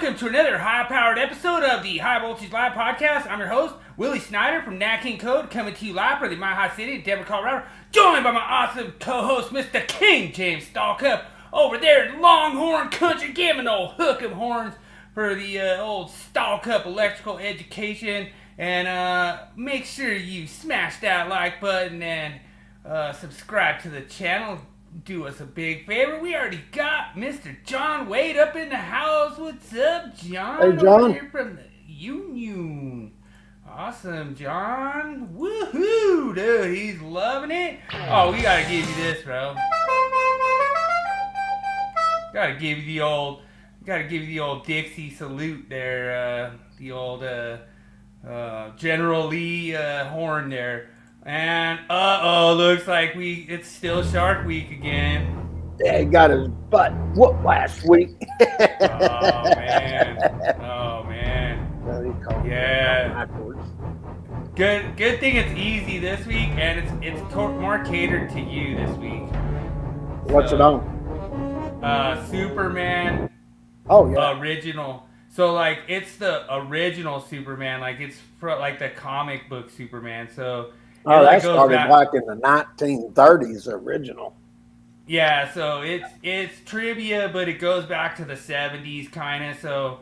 welcome to another high-powered episode of the High Voltage Live Podcast. I'm your host, Willie Snyder from NEC Code, coming to you live from the My High City, Denver, Colorado, joined by my awesome co-host, Mr. King James Stalkup, over there in Longhorn Country, giving old hook 'em horns for the old Stalkup electrical education. And make sure you smash that like button and subscribe to the channel. Do us a big favor. We already got Mr. John Wade up in the house. What's up, John? Hey, John. Over here from the Union. Awesome, John. Woohoo, dude. He's loving it. Oh, we gotta give you this, bro. Gotta give you the old Dixie salute there. The old General Lee horn there. And looks like it's still Shark Week again. Yeah, he got his butt whooped last week. Oh man. Yeah. Good thing it's easy this week, and it's more catered to you this week. What's it on? Superman. Oh yeah. Original. So like it's the original Superman, like it's like the comic book Superman. So oh, that started back in the 1930s original. Yeah, so it's trivia, but it goes back to the 70s kind of. So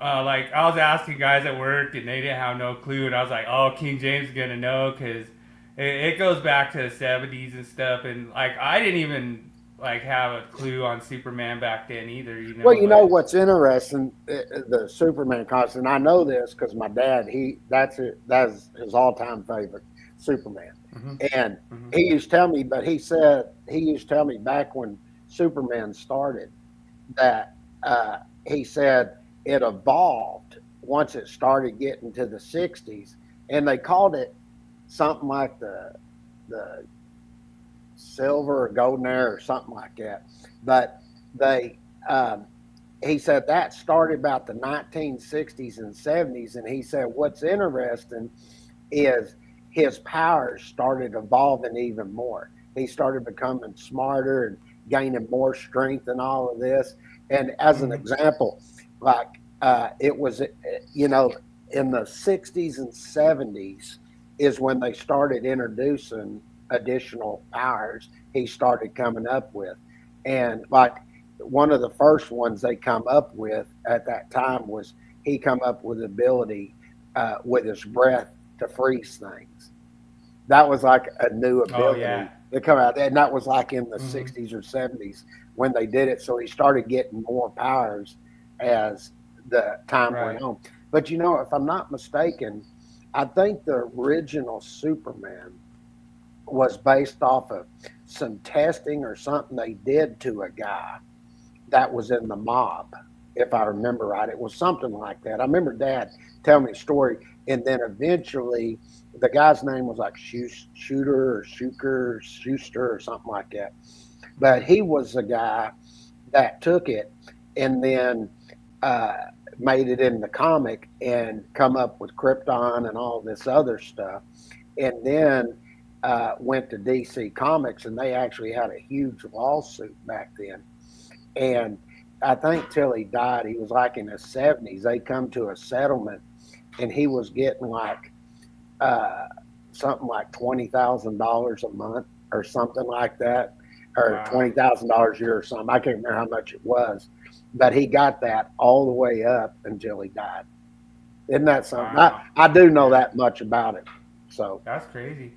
like I was asking guys at work and they didn't have no clue, and I was like, oh, King James is gonna know because it goes back to the 70s and stuff. And like I didn't even like have a clue on Superman back then either. Well, you know what's interesting, the Superman costume. I know this because my dad, that's his all-time favorite, Superman. Mm-hmm. And he used to tell me, but he used to tell me back when Superman started that he said it evolved once it started getting to the 60s, and they called it something like the silver or golden era or something like that. But he said that started about the 1960s and 70s, and he said what's interesting is his powers started evolving even more. He started becoming smarter and gaining more strength and all of this. And as an example, like it was, in the 60s and 70s is when they started introducing additional powers he started coming up with. And like one of the first ones they come up with at that time was he come up with the ability with his breath to freeze things. That was like a new ability to come out, and that was like in the 60s or 70s when they did it. So he started getting more powers as the time went on. But if I'm not mistaken, I think the original Superman was based off of some testing or something they did to a guy that was in the mob, if I remember right. It was something like that. I remember Dad telling me a story, and then eventually the guy's name was like Schuster or something like that. But he was the guy that took it and then made it in the comic and come up with Krypton and all this other stuff. And then went to DC Comics, and they actually had a huge lawsuit back then. And I think till he died, he was like in his 70s, they come to a settlement, and he was getting like something like $20,000 a month or something like that, or $20,000 a year or something. I can't remember how much it was, but he got that all the way up until he died. Isn't that something? Wow. I do know that much about it. So that's crazy.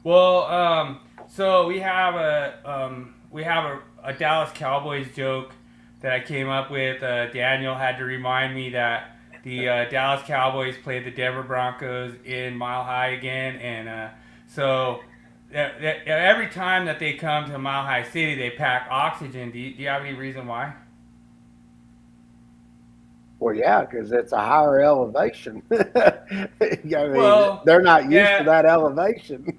Well, so we have a Dallas Cowboys joke that I came up with. Daniel had to remind me that the Dallas Cowboys played the Denver Broncos in Mile High again, and so every time that they come to Mile High City, they pack oxygen. Do you have any reason why? Well, yeah, because it's a higher elevation. They're not used to that elevation.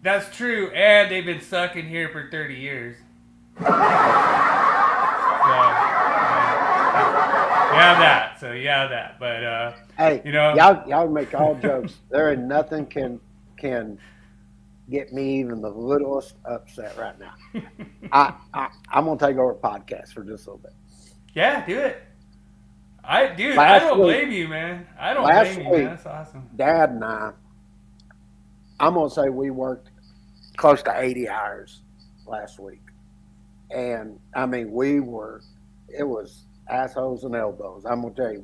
That's true, and they've been sucking here for 30 years. So, you have that. But hey, y'all make all jokes. There ain't nothing can get me even the littlest upset right now. I'm gonna take over podcast for just a little bit. Yeah, do it. I don't blame you, man. I don't blame you, man. That's awesome. Dad and I'm gonna say we worked close to 80 hours last week, and I mean it was assholes and elbows. I'm gonna tell you,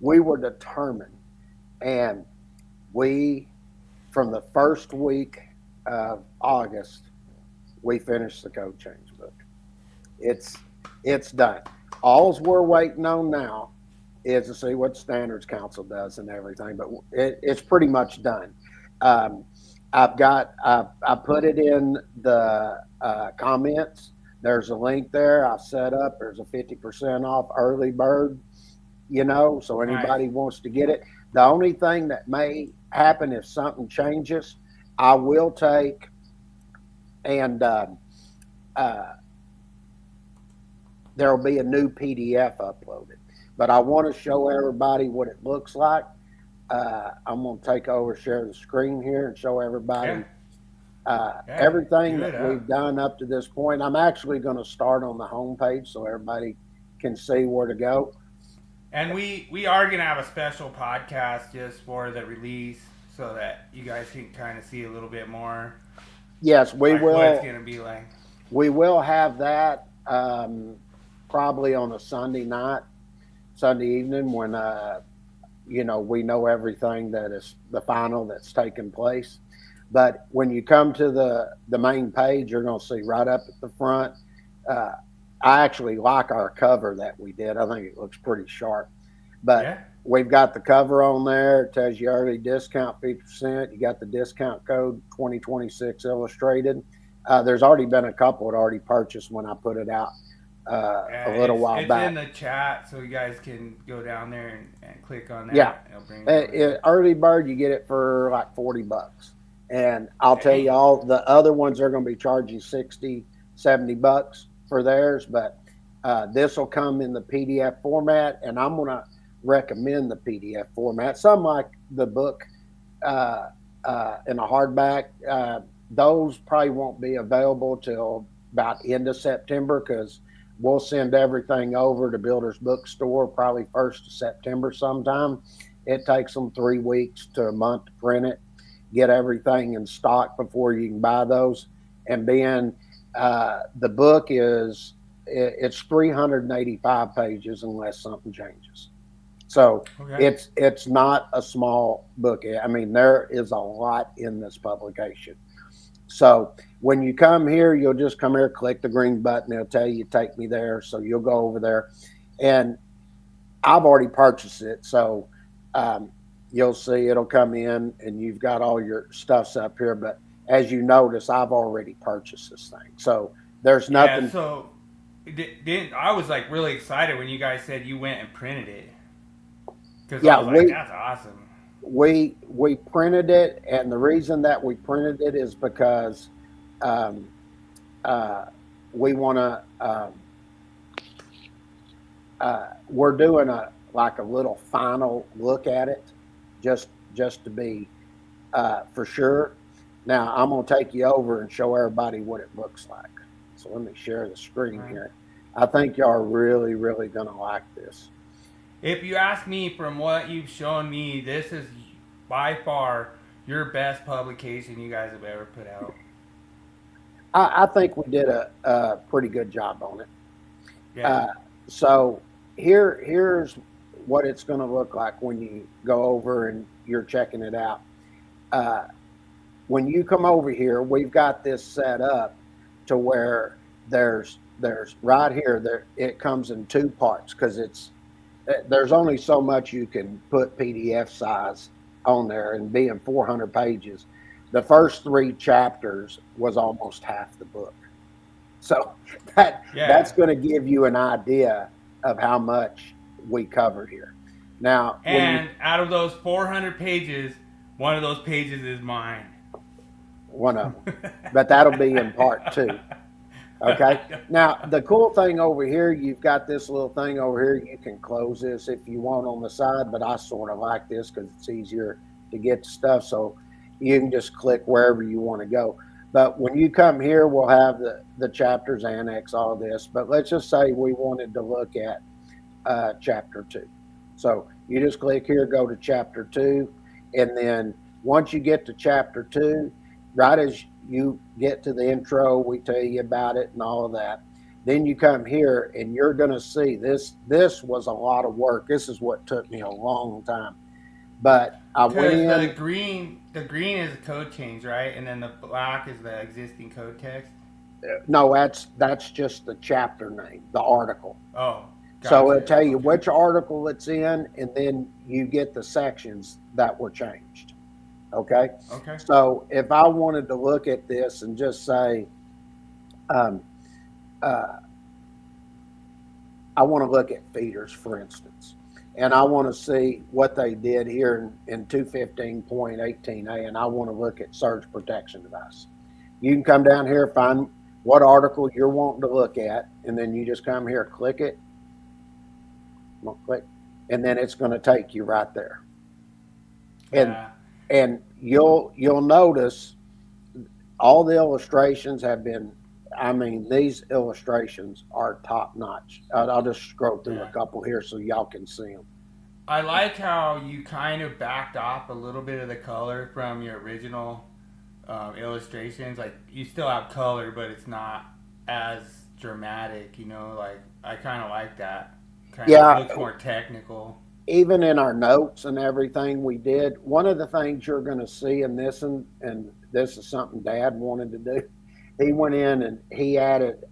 we were determined, and from the first week of August, we finished the code change book. It's done. All's we're waiting on now is to see what Standards Council does and everything, but it's pretty much done. I put it in the comments. There's a link there. I've set up. There's a 50% off early bird, so anybody wants to get it. The only thing that may happen if something changes, I will take and there will be a new PDF uploaded. But I want to show everybody what it looks like. I'm going to take over, share the screen here, and show everybody everything that we've done up to this point. I'm actually going to start on the homepage so everybody can see where to go. And we are going to have a special podcast just for the release so that you guys can kind of see a little bit more. Yes, we will. What it's going to be like. We will have that probably on a Sunday evening when we know everything that is the final that's taken place. But when you come to the main page, you're going to see right up at the front. I actually like our cover that we did. I think it looks pretty sharp. But we've got the cover on there. It tells you early discount 50%. You got the discount code 2026 illustrated. There's already been a couple that already purchased when I put it out a little while back. It's in the chat, so you guys can go down there and click on that. Yeah. Early bird, you get it for like $40. And I'll tell you all, the other ones are going to be charging $60, $70 for theirs, but this will come in the PDF format, and I'm going to recommend the PDF format. Some like the book in a hardback. Those probably won't be available till about end of September because we'll send everything over to Builder's Bookstore probably 1st of September sometime. It takes them 3 weeks to a month to print it, get everything in stock before you can buy those. And then the book it's 385 pages unless something changes. So it's not a small book. I mean, there is a lot in this publication. So when you come here, you'll just come here, click the green button. It'll tell you, take me there. So you'll go over there. And I've already purchased it. So you'll see it'll come in and you've got all your stuffs up here. But as you notice, I've already purchased this thing. So there's nothing. Yeah, so I was like really excited when you guys said you went and printed it. Because I was like, that's awesome. We printed it, and the reason that we printed it is because we want to. We're doing a little final look at it, just to be for sure. Now I'm going to take you over and show everybody what it looks like. So let me share the screen here. I think y'all are really, really going to like this. If you ask me, from what you've shown me, this is by far your best publication you guys have ever put out. I think we did a pretty good job on it. Yeah. So here's what it's going to look like when you go over and you're checking it out. When you come over here, we've got this set up to where there's right here, there it comes in 2 parts because there's only so much you can put PDF size on there, and being 400 pages, the first 3 chapters was almost half the book. So that's going to give you an idea of how much we covered here. Now, and out of those 400 pages, one of those pages is mine. One of them, but that'll be in part 2. Okay. Now, the cool thing over here, you've got this little thing over here. You can close this if you want on the side, but I sort of like this because it's easier to get stuff. So you can just click wherever you want to go. But when you come here, we'll have the chapters, annex, all this. But let's just say we wanted to look at chapter 2. So you just click here, go to chapter 2, and then once you get to chapter 2, right as you get to the intro, we tell you about it and all of that. Then you come here and you're going to see this. This was a lot of work. This is what took me a long time. But I went in. The green is a code change, right? And then the black is the existing code text. No, that's just the chapter name, the article. Oh, gotcha. So it'll tell you which article it's in, and then you get the sections that were changed. Okay. Okay. So if I wanted to look at this and just say, I want to look at feeders, for instance, and I want to see what they did here in 215.18a, and I want to look at surge protection device. You can come down here, find what article you're wanting to look at, and then you just come here, click it, click, and then it's going to take you right there. And you'll notice all the illustrations have been, I mean, these illustrations are top notch. I'll just scroll through a couple here so y'all can see them. I like how you kind of backed off a little bit of the color from your original illustrations. Like, you still have color, but it's not as dramatic, you know? Like, I kind of like that. Kind of looks more technical. Even in our notes and everything we did, one of the things you're going to see in this, and this is something Dad wanted to do, he went in and he added,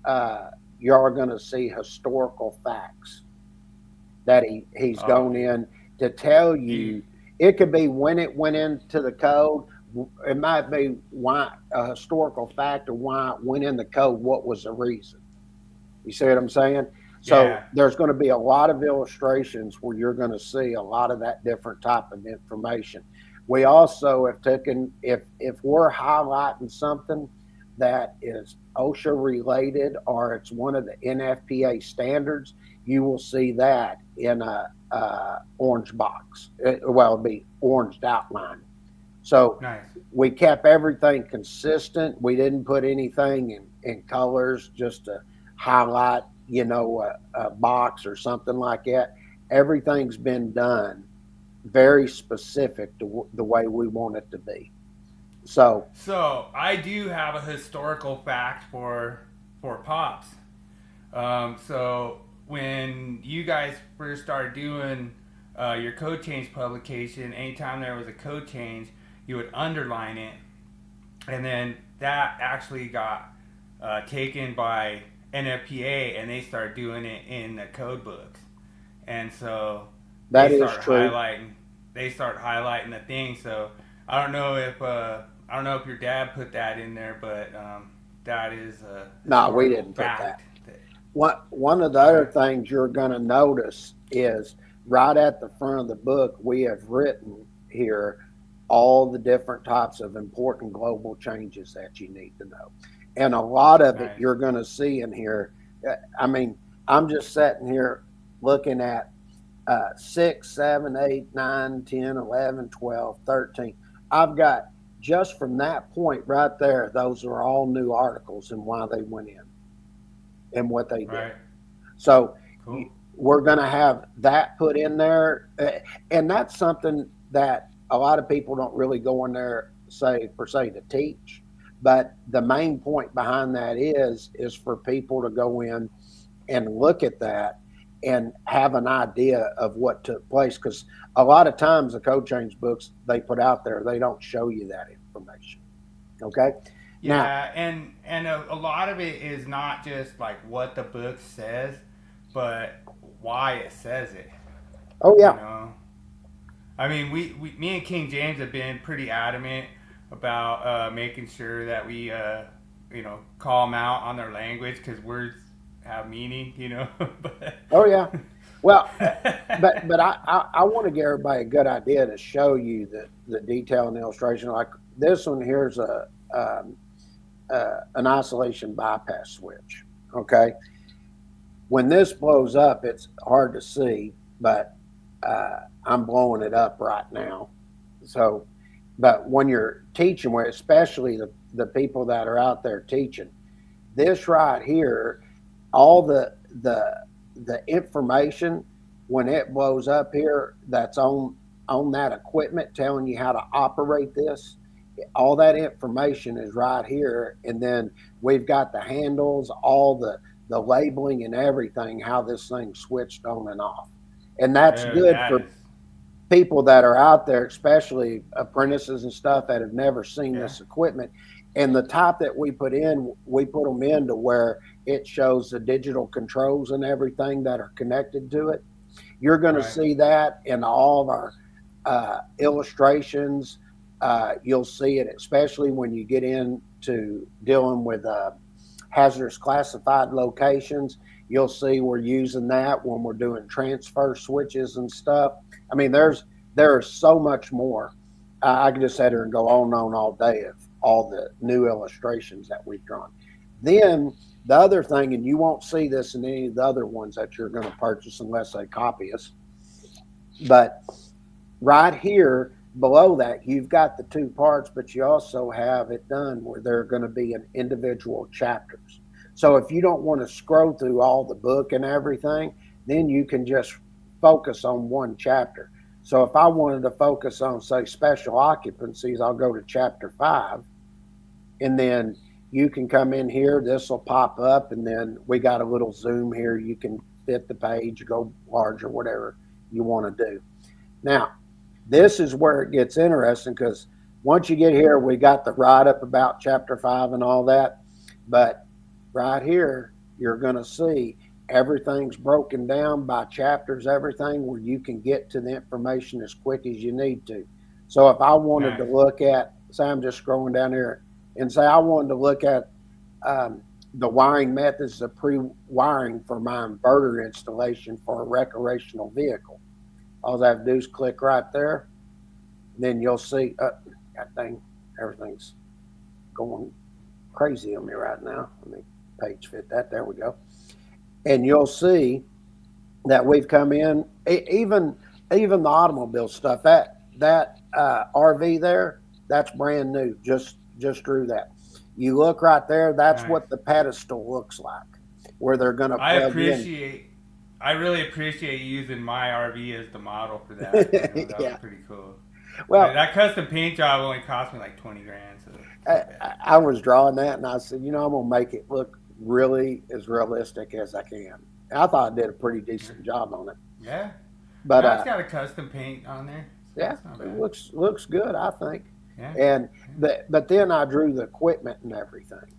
you're going to see historical facts that he's gone in to tell you. It could be when it went into the code. It might be why a historical fact or why it went in the code. What was the reason? You see what I'm saying? So there's going to be a lot of illustrations where you're going to see a lot of that different type of information. We also have taken, if we're highlighting something that is OSHA related or it's one of the NFPA standards, you will see that in a orange box. It'll be oranged outline. So we kept everything consistent. We didn't put anything in colors just to highlight, you know, a box or something like that. Everything's been done very specific to the way we want it to be. So I do have a historical fact for Pops. So when you guys first started doing your code change publication, anytime there was a code change, you would underline it, and then that actually got taken by NFPA, and they started doing it in the code books, and so that is true. They start highlighting the thing. So I don't know if your dad put that in there, but that is no, we didn't put that. One of the other things you're going to notice is right at the front of the book, we have written here all the different types of important global changes that you need to know. And a lot of it you're going to see in here. I mean, I'm just sitting here looking at 6, 7, 8, 9, 10, 11, 12, 13. I've got, just from that point right there, those are all new articles and why they went in and what they did. So we're going to have that put in there. And that's something that a lot of people don't really go in there, per se, to teach. But the main point behind that is for people to go in and look at that and have an idea of what took place. Because a lot of times the code change books they put out there, they don't show you that information. Okay? Yeah, now, and a lot of it is not just like what the book says, but why it says it. Oh, yeah. You know? I mean, me and King James have been pretty adamant about making sure that we, call them out on their language, because words have meaning, you know. Oh, yeah. Well, but I want to give everybody a good idea to show you the detail and illustration. Like this one here's an isolation bypass switch. Okay. When this blows up, it's hard to see, but I'm blowing it up right now. So, but when you're teaching, where especially the people that are out there teaching, this right here, all the information when it blows up here, that's on that equipment telling you how to operate this. All that information is right here, and then we've got the handles, all the labeling and everything, how this thing switched on and off. And that's Dude, good that for is, people that are out there, especially apprentices and stuff that have never seen yeah. this equipment. And the type that we put them in to where it shows the digital controls and everything that are connected to it. You're going to see that in all of our illustrations. You'll see it, especially when you get into dealing with hazardous classified locations. You'll see we're using that when we're doing transfer switches and stuff. I mean, there's so much more. I could just sit here and go on and on all day of all the new illustrations that we've drawn. Then the other thing, and you won't see this in any of the other ones that you're going to purchase unless they copy us, but right here below that, you've got the two parts, but you also have it done where they're going to be in individual chapters. So if you don't want to scroll through all the book and everything, then you can just focus on one chapter. So if I wanted to focus on, say, special occupancies, I'll go to chapter 5, and then you can come in here. This will pop up, and then we got a little zoom here. You can fit the page, go larger, whatever you want to do. Now, this is where it gets interesting, because once you get here, we got the write-up about chapter 5 and all that. But right here, you're going to see everything's broken down by chapters, everything, where you can get to the information as quick as you need to. So if I wanted to look at, say I'm just scrolling down here, and say I wanted to look at the wiring methods of pre-wiring for my inverter installation for a recreational vehicle, all I have to do is click right there. Then you'll see, that thing, everything's going crazy on me right now. Let me page fit that. There we go. And you'll see that we've come in, even the automobile stuff, that RV there, that's brand new. Just drew that. You look right there, that's what the pedestal looks like, where they're going to plug in. I really appreciate you using my RV as the model for that. That was pretty cool. Well, that custom paint job only cost me like $20,000. So I was drawing that, and I said, I'm going to make it look really as realistic as I can. I thought I did a pretty decent job on it. Yeah, but it's got a custom paint on there. So yeah, it looks good, I think. Yeah. And but then I drew the equipment and everything.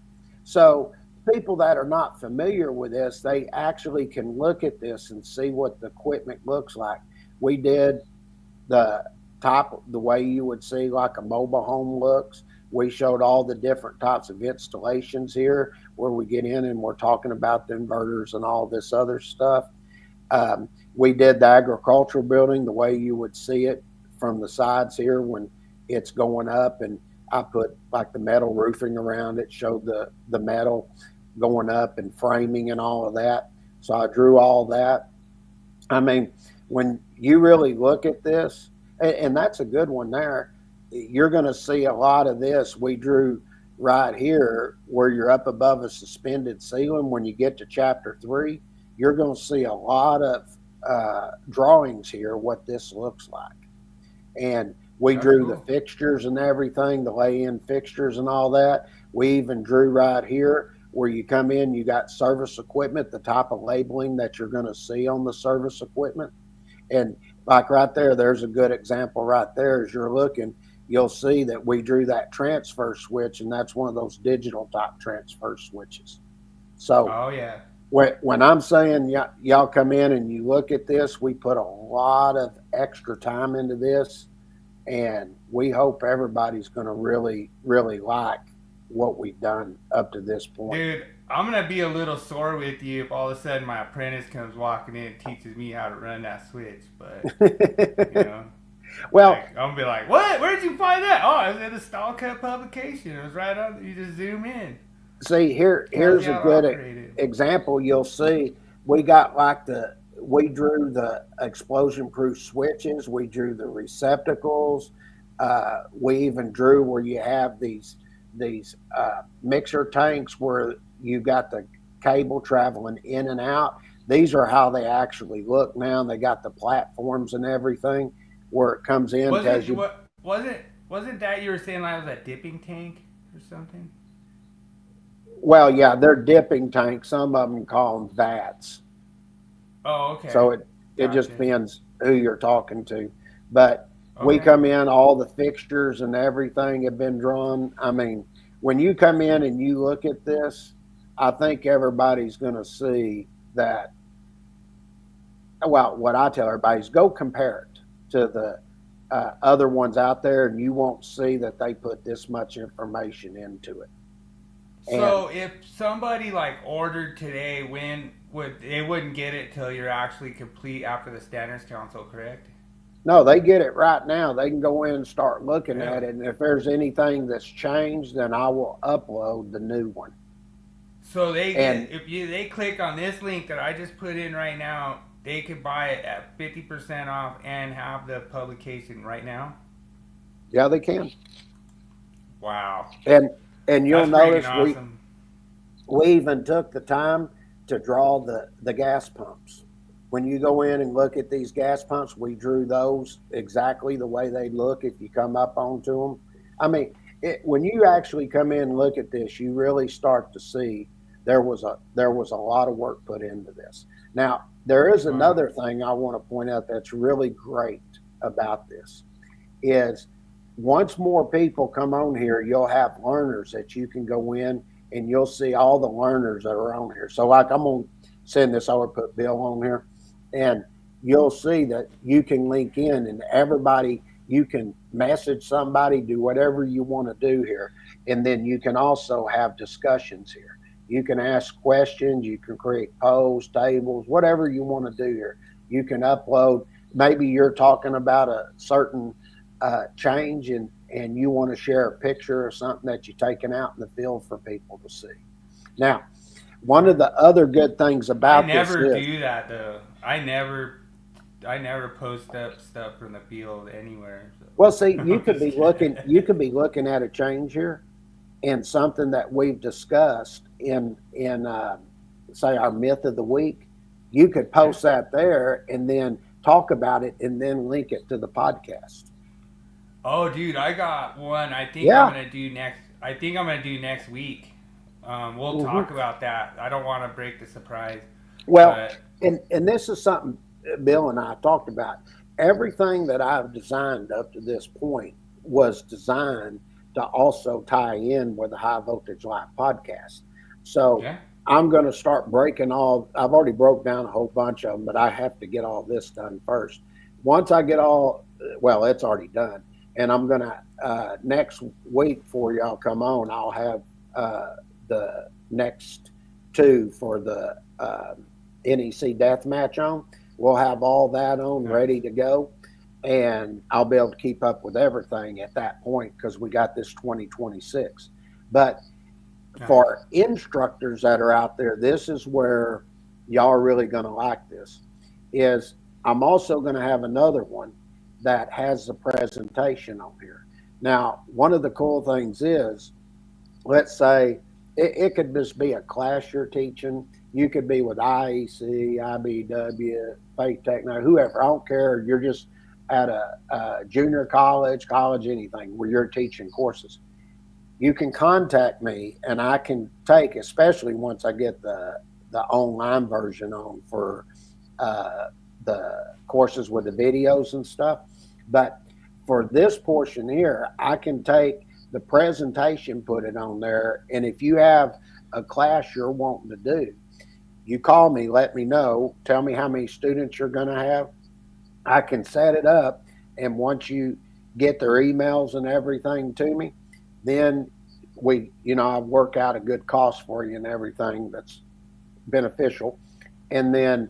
So people that are not familiar with this, they actually can look at this and see what the equipment looks like. We did the top the way you would see like a mobile home looks. We showed all the different types of installations here where we get in and we're talking about the inverters and all this other stuff. We did the agricultural building the way you would see it from the sides here when it's going up, and I put like the metal roofing around it, showed the metal going up and framing and all of that. So I drew all that. I mean, when you really look at this, and that's a good one there, you're going to see a lot of this. We drew right here where you're up above a suspended ceiling. When you get to chapter 3, you're going to see a lot of drawings here, what this looks like. And we drew the fixtures and everything, the lay-in fixtures and all that. We even drew right here where you come in, you got service equipment, the type of labeling that you're going to see on the service equipment. And like right there, there's a good example right there. As you're looking, you'll see that we drew that transfer switch, and that's one of those digital type transfer switches. So when I'm saying y'all come in and you look at this, we put a lot of extra time into this, and we hope everybody's going to really, really like what we've done up to this point. Dude, I'm going to be a little sore with you if all of a sudden my apprentice comes walking in and teaches me how to run that switch. But, well, I'm going to be like, what? Where'd you find that? Oh, it was in a stall cut publication. It was right on. You just zoom in. See, here's a good example. You'll see we got we drew the explosion-proof switches. We drew the receptacles. We even drew where you have these mixer tanks where you got the cable traveling in and out. These are how they actually look now. They got the platforms and everything where it comes in. Wasn't that you were saying like was a dipping tank or something? Well, yeah, they're dipping tanks. Some of them call them vats. Oh, okay. So it Gotcha. just depends who you're talking to. But we Okay. come in, all the fixtures and everything have been drawn. I mean, when you come in and you look at this, I think everybody's going to see that. Well, what I tell everybody is go compare it to the other ones out there, and you won't see that they put this much information into it. So if somebody like ordered today, they wouldn't get it till you're actually complete after the Standards Council, correct? No, they get it right now. They can go in and start looking at it, and if there's anything that's changed, then I will upload the new one. So they click on this link that I just put in right now, they could buy it at 50% off and have the publication right now. Yeah, they can. Wow. And you'll notice awesome. we even took the time to draw the gas pumps. When you go in and look at these gas pumps, we drew those exactly the way they look if you come up onto them. I mean, when you actually come in and look at this, you really start to see there was a lot of work put into this. Now, there is another thing I want to point out that's really great about this is once more people come on here, you'll have learners that you can go in and you'll see all the learners that are on here. So like I'm going to send this over, put Bill on here, and you'll see that you can link in and everybody, you can message somebody, do whatever you want to do here. And then you can also have discussions here. You can ask questions, you can create polls, tables, whatever you want to do here. You can upload, maybe you're talking about a certain change and you want to share a picture or something that you're taking out in the field for people to see. Now, one of the other good things about this is... I never do that, though. I never post up stuff from the field anywhere. So. Well, see, you could be looking at a change here and something that we've discussed in say our myth of the week. You could post that there and then talk about it and then link it to the podcast. Oh, dude, I got one. I think I'm gonna do next week. We'll talk about that. I don't want to break the surprise. Well, and this is something Bill and I talked about. Everything that I've designed up to this point was designed to also tie in with the High Voltage Live podcast. So I'm going to start breaking I've already broke down a whole bunch of them, but I have to get all this done first. Once I get it's already done. And I'm going to, next week before y'all come on, I'll have the next two for the NEC death match on. We'll have all that on ready to go. And I'll be able to keep up with everything at that point because we got this 2026. But for instructors that are out there, this is where y'all are really going to like this, is I'm also going to have another one that has the presentation on here. Now, one of the cool things is, let's say it could just be a class you're teaching. You could be with IEC, IBW, Faith Techno, whoever. I don't care. You're just at a junior college, anything where you're teaching courses. You can contact me and I can take, especially once I get the online version on for the courses with the videos and stuff. But for this portion here, I can take the presentation, put it on there. And if you have a class you're wanting to do, you call me, let me know, tell me how many students you're going to have. I can set it up. And once you get their emails and everything to me, then I work out a good cost for you and everything that's beneficial. And then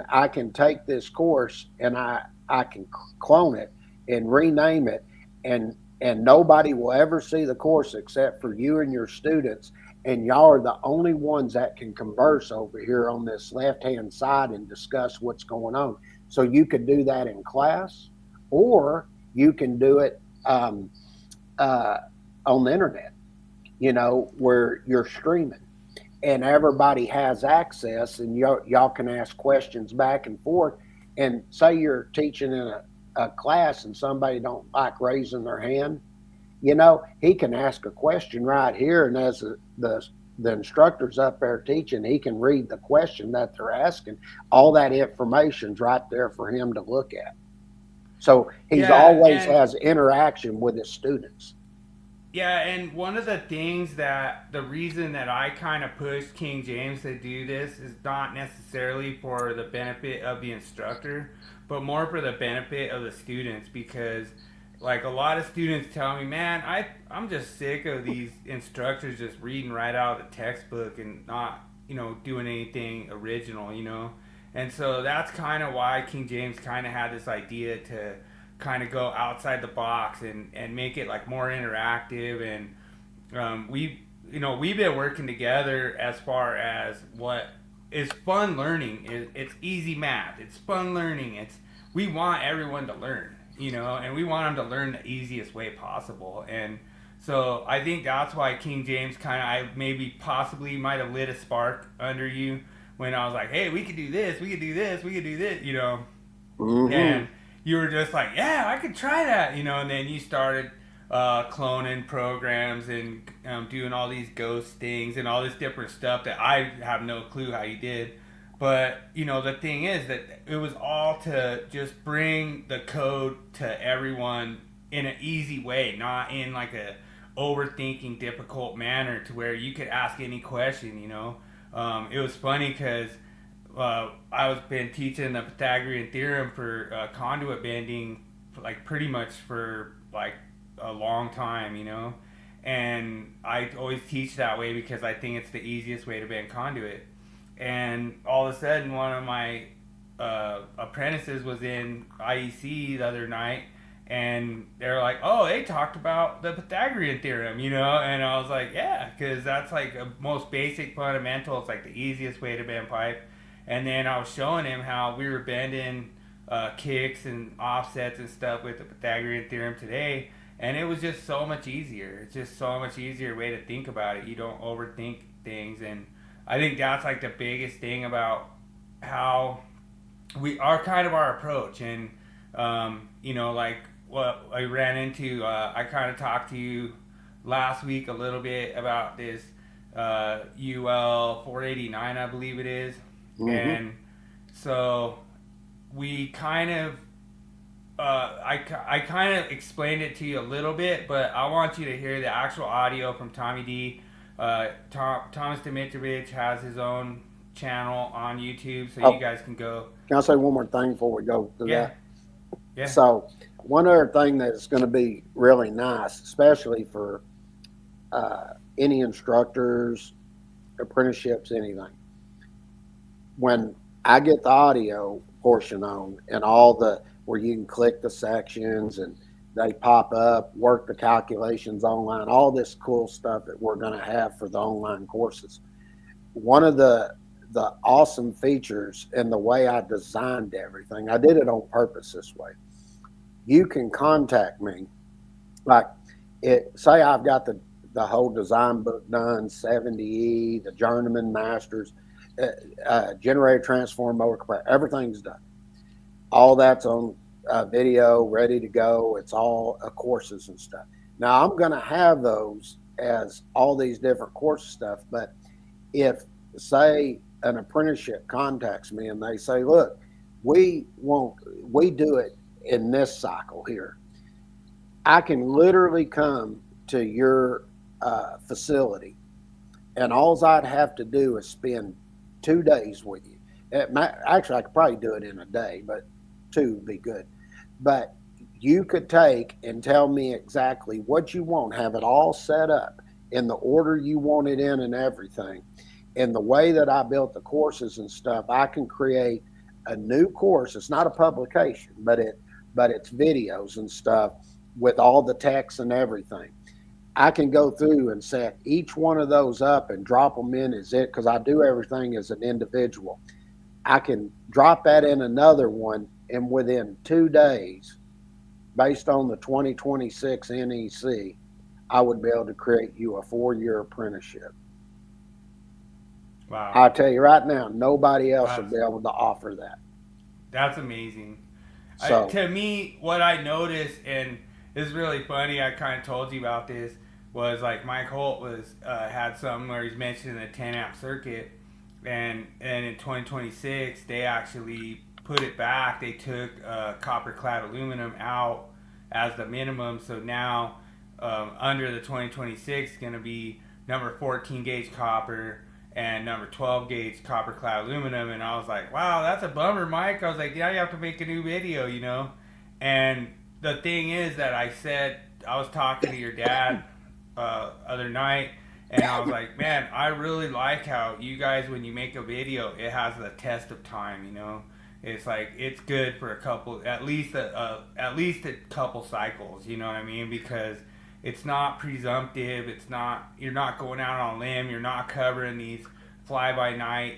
I can take this course and I can clone it and rename it, and nobody will ever see the course except for you and your students. And y'all are the only ones that can converse over here on this left-hand side and discuss what's going on. So you could do that in class, or you can do it on the internet, where you're streaming. and everybody has access, and y'all can ask questions back and forth. And say you're teaching in a class and somebody don't like raising their hand, he can ask a question right here, and as the instructor's up there teaching, he can read the question that they're asking. All that information's right there for him to look at. So he's always has interaction with his students. Yeah, and one of the things the reason that I kind of pushed King James to do this is not necessarily for the benefit of the instructor, but more for the benefit of the students, because like a lot of students tell me, man, I'm just sick of these instructors just reading right out of the textbook and not, doing anything original, And so that's kind of why King James kind of had this idea to kind of go outside the box and make it like more interactive. And we've been working together as far as what is fun learning. It's easy math. It's fun learning. We want everyone to learn, and we want them to learn the easiest way possible. And so I think that's why King James I maybe possibly might have lit a spark under you when I was like, hey, we could do this, we could do this, we could do this, Mm-hmm. And you were just like, yeah, I could try that, and then you started cloning programs and doing all these ghost things and all this different stuff that I have no clue how you did. But, the thing is that it was all to just bring the code to everyone in an easy way, not in like a overthinking, difficult manner to where you could ask any question, It was funny because I was been teaching the Pythagorean theorem for conduit bending, like pretty much for like a long time, and I always teach that way because I think it's the easiest way to bend conduit. And all of a sudden, one of my apprentices was in IEC the other night, and they're like, oh, they talked about the Pythagorean theorem, and I was like, yeah, because that's like a most basic fundamental. It's like the easiest way to bend pipe. And then I was showing him how we were bending kicks and offsets and stuff with the Pythagorean theorem today, and it was just so much easier. It's just so much easier way to think about it. You don't overthink things, and I think that's like the biggest thing about how we are kind of our approach. And like what I ran into, I kind of talked to you last week a little bit about this UL 489, I believe it is. Mm-hmm. And so we kind of I kind of explained it to you a little bit, but I want you to hear the actual audio from Tommy D. Thomas Dimitrovich has his own channel on YouTube, so you guys can go. Can I say one more thing before we go to that? Yeah. So one other thing that's going to be really nice, especially for any instructors, apprenticeships, anything. When I get the audio portion on and all the where you can click the sections and they pop up, work the calculations online, all this cool stuff that we're going to have for the online courses. One of the awesome features and the way I designed everything, I did it on purpose this way. You can contact me, like say I've got the whole design book done, 70E, the Journeyman Masters, generator, transform, motor compressor, everything's done. All that's on video, ready to go. It's all courses and stuff. Now I'm going to have those as all these different course stuff. But if, say, an apprenticeship contacts me and they say, look, we do it in this cycle here, I can literally come to your facility, and all I'd have to do is spend 2 days with you. Actually, I could probably do it in a day, but 2 would be good. But you could take and tell me exactly what you want, have it all set up in the order you want it in and everything. And the way that I built the courses and stuff, I can create a new course. It's not a publication, but it's videos and stuff with all the text and everything. I can go through and set each one of those up and drop them in as it, because I do everything as an individual. I can drop that in another one, and within 2 days, based on the 2026 NEC, I would be able to create you a 4-year apprenticeship. Wow. I'll tell you right now, nobody else will be able to offer that. That's amazing. So To me, what I noticed, and it's really funny, I kind of told you about this, was like Mike Holt had something where he's mentioning the 10 amp circuit, and in 2026 they actually put it back. They took copper clad aluminum out as the minimum, so now under the 2026 is going to be number 14 gauge copper and number 12 gauge copper clad aluminum. And I was like, wow, that's a bummer, Mike. I was like, yeah, you have to make a new video, you know. And the thing is that I said, I was talking to your dad other night, and I was like, man, I really like how you guys, when you make a video, it has the test of time, you know. It's like, it's good for at least a couple cycles, you know what I mean? Because it's not presumptive. It's not, you're not going out on a limb. You're not covering these fly by night,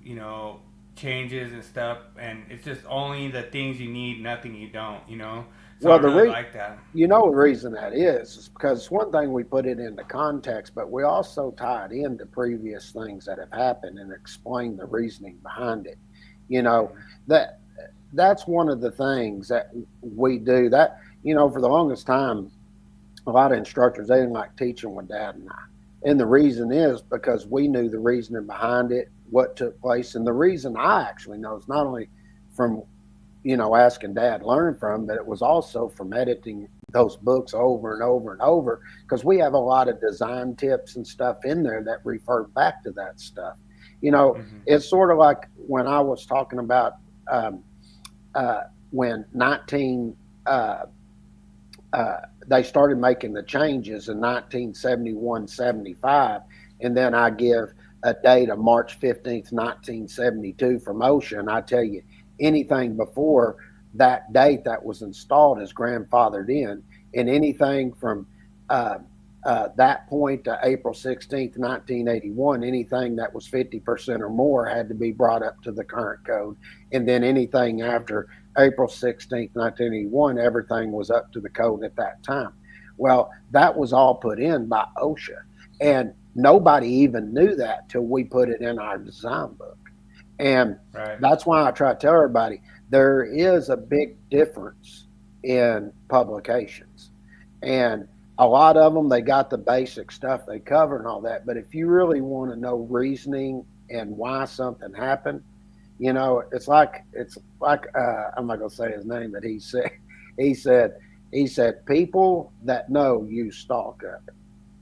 you know, changes and stuff. And it's just only the things you need, nothing you don't, you know. So well, I really like that. You know, the reason that is because it's one thing we put it into context, but we also tie it into previous things that have happened and explain the reasoning behind it. You know, that's one of the things that we do. That, you know, for the longest time, a lot of instructors, they didn't like teaching with Dad and I. And the reason is because we knew the reasoning behind it, what took place. And the reason I actually know is not only from, you know, asking Dad, learn from, but it was also from editing those books over and over and over, because we have a lot of design tips and stuff in there that refer back to that stuff. You know, it's sort of like when I was talking about when they started making the changes in 1971, 75, and then I give a date of March 15th, 1972 from OSHA, and I tell you, anything before that date that was installed is grandfathered in, and anything from that point to April 16th, 1981, anything that was 50% or more had to be brought up to the current code. And then anything after April 16th, 1981, everything was up to the code at that time. Well, that was all put in by OSHA. And nobody even knew that till we put it in our design book. And that's why I try to tell everybody there is a big difference in publications. And a lot of them, they got the basic stuff they cover and all that. But if you really want to know reasoning and why something happened, you know, it's like I'm not gonna say his name, but he said people that know use stock of it.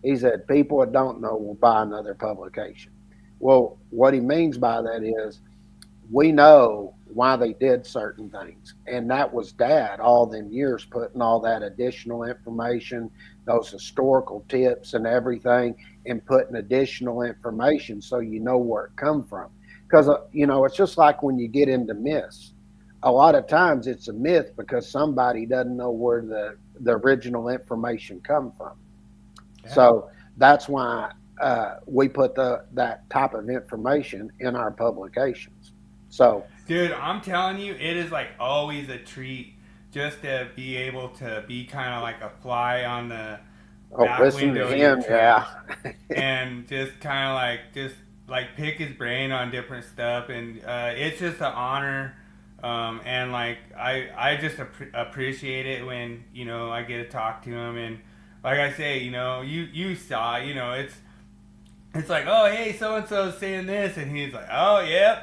He said people that don't know will buy another publication. Well, what he means by that is we know why they did certain things, and that was Dad all them years putting all that additional information, those historical tips and everything, and putting additional information so you know where it come from. Because you know, it's just like when you get into myths. A lot of times it's a myth because somebody doesn't know where the original information come from. Yeah. So that's why we put that type of information in our publications. So, dude, I'm telling you, it is like always a treat just to be able to be kind of like a fly on the back window of your truck, and just kind of like pick his brain on different stuff, and it's just an honor, and like I just appreciate it when, you know, I get to talk to him, and like I say, you know, you saw, you know, it's like, oh, hey, so-and-so's saying this, and he's like, oh, yeah,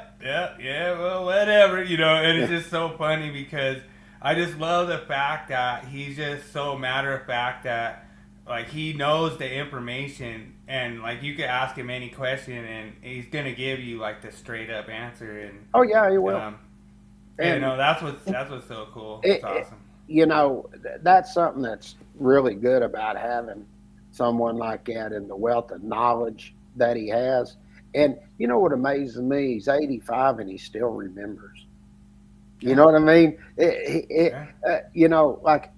well, whatever, you know, and it's just so funny because I just love the fact that he's just so matter-of-fact that, like, he knows the information, and, like, you could ask him any question, and he's going to give you, like, the straight-up answer. And oh, yeah, he will. And, you know, that's what's so cool. It's awesome. You know, that's something that's really good about having someone like that and the wealth of knowledge that he has. And you know what amazes me? He's 85 and he still remembers. You know what I mean? You know, like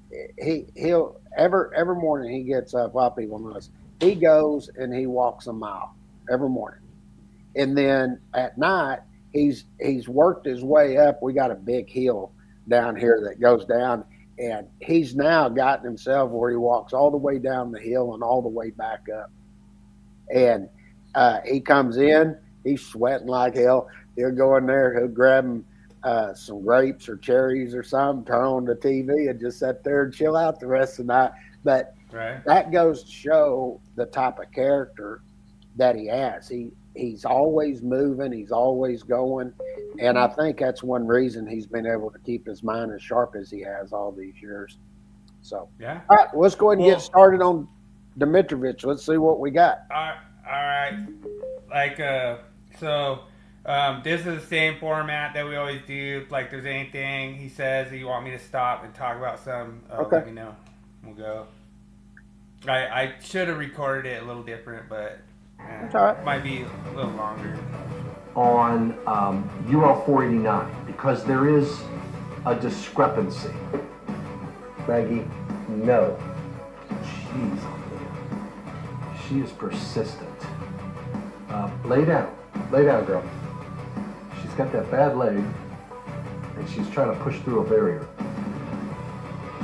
he'll every morning he gets up. A lot of people know this. He goes and he walks a mile every morning, and then at night he's worked his way up. We got a big hill down here that goes down, and he's now gotten himself where he walks all the way down the hill and all the way back up. And He comes in, he's sweating like hell. He'll go in there, he'll grab him some grapes or cherries or something, turn on the TV, and just sit there and chill out the rest of the night. But that goes to show the type of character that he has. He's always moving, he's always going, and I think that's one reason he's been able to keep his mind as sharp as he has all these years. So, all right, let's go ahead and get started on Dimitrovich. Let's see what we got. All right. Like, this is the same format that we always do. Like, there's anything he says that you want me to stop and talk about some, let me know. We'll go. I should have recorded it a little different, but that's all right. It might be a little longer. On UL 489, because there is a discrepancy. Maggie, no. Jeez, she is persistent. Lay down, girl. She's got that bad leg, and she's trying to push through a barrier.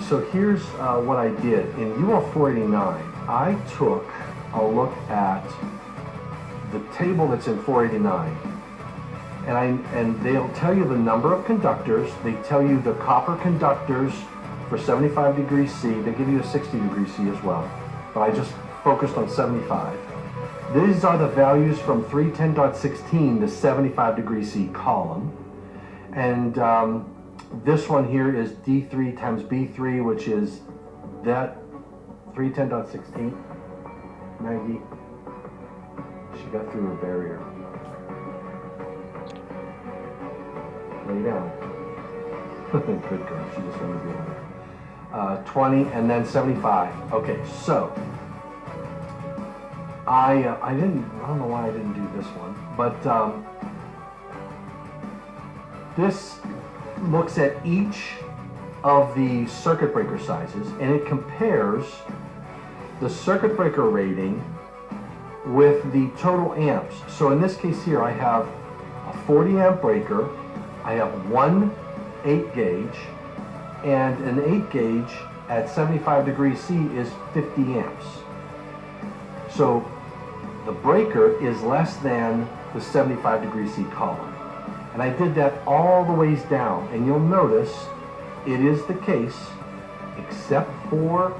So here's what I did. In UL 489, I took a look at the table that's in 489, and they'll tell you the number of conductors. They tell you the copper conductors for 75 degrees C. They give you a 60 degrees C as well, but I just focused on 75. These are the values from 310.16 to 75 degrees C column, and this one here is D3 times B3, which is that 310.16. Maggie, she got through her barrier. Lay down. Good girl, she just wanted to be on there. 20 and then 75. Okay, so I don't know why I didn't do this one, but this looks at each of the circuit breaker sizes, and it compares the circuit breaker rating with the total amps. So in this case here, I have a 40 amp breaker, I have one 8 gauge, and an 8 gauge at 75 degrees C is 50 amps. So the breaker is less than the 75 degrees C column. And I did that all the ways down, and you'll notice it is the case, except for,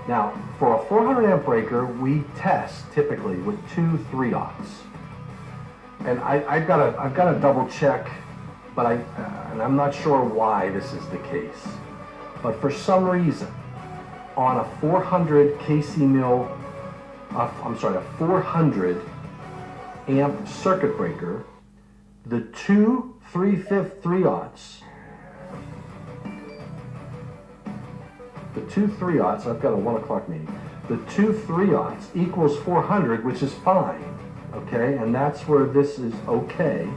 now for a 400 amp breaker, we test typically with 2 3/0. And I've got to double check, but I'm not sure why this is the case. But for some reason, on a 400 kc mil, a 400 amp circuit breaker, the 2 3/5 3/0, I've got a 1 o'clock meeting, the 2 3/0 equals 400, which is fine, okay, and that's where this is okay.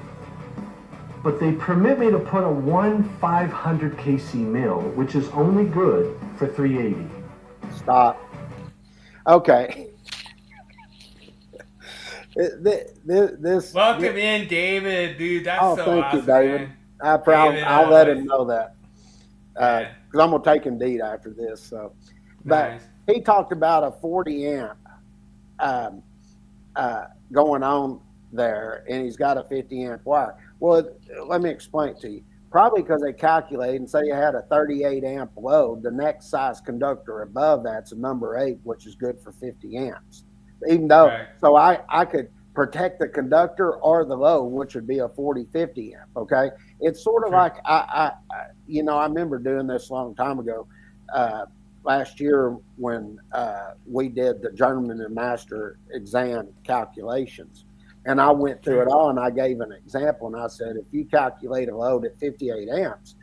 But they permit me to put a 1 500 kc mil, which is only good for 380. Stop. Okay. Welcome in, David, dude. That's so thank awesome, you, David. Man. I'll let him know that because I'm gonna take him deed after this. So, but nice. He talked about a 40 amp going on there, and he's got a 50 amp wire. Well, let me explain it to you. Probably because they calculate and say you had a 38 amp load, the next size conductor above that's a number 8, which is good for 50 amps. Even though, so I could protect the conductor or the load, which would be a 40-50 amp. Okay, it's sort of like I remember doing this a long time ago. Last year when we did the journeyman and master exam calculations, and I went through it all, and I gave an example, and I said, if you calculate a load at 58 amps,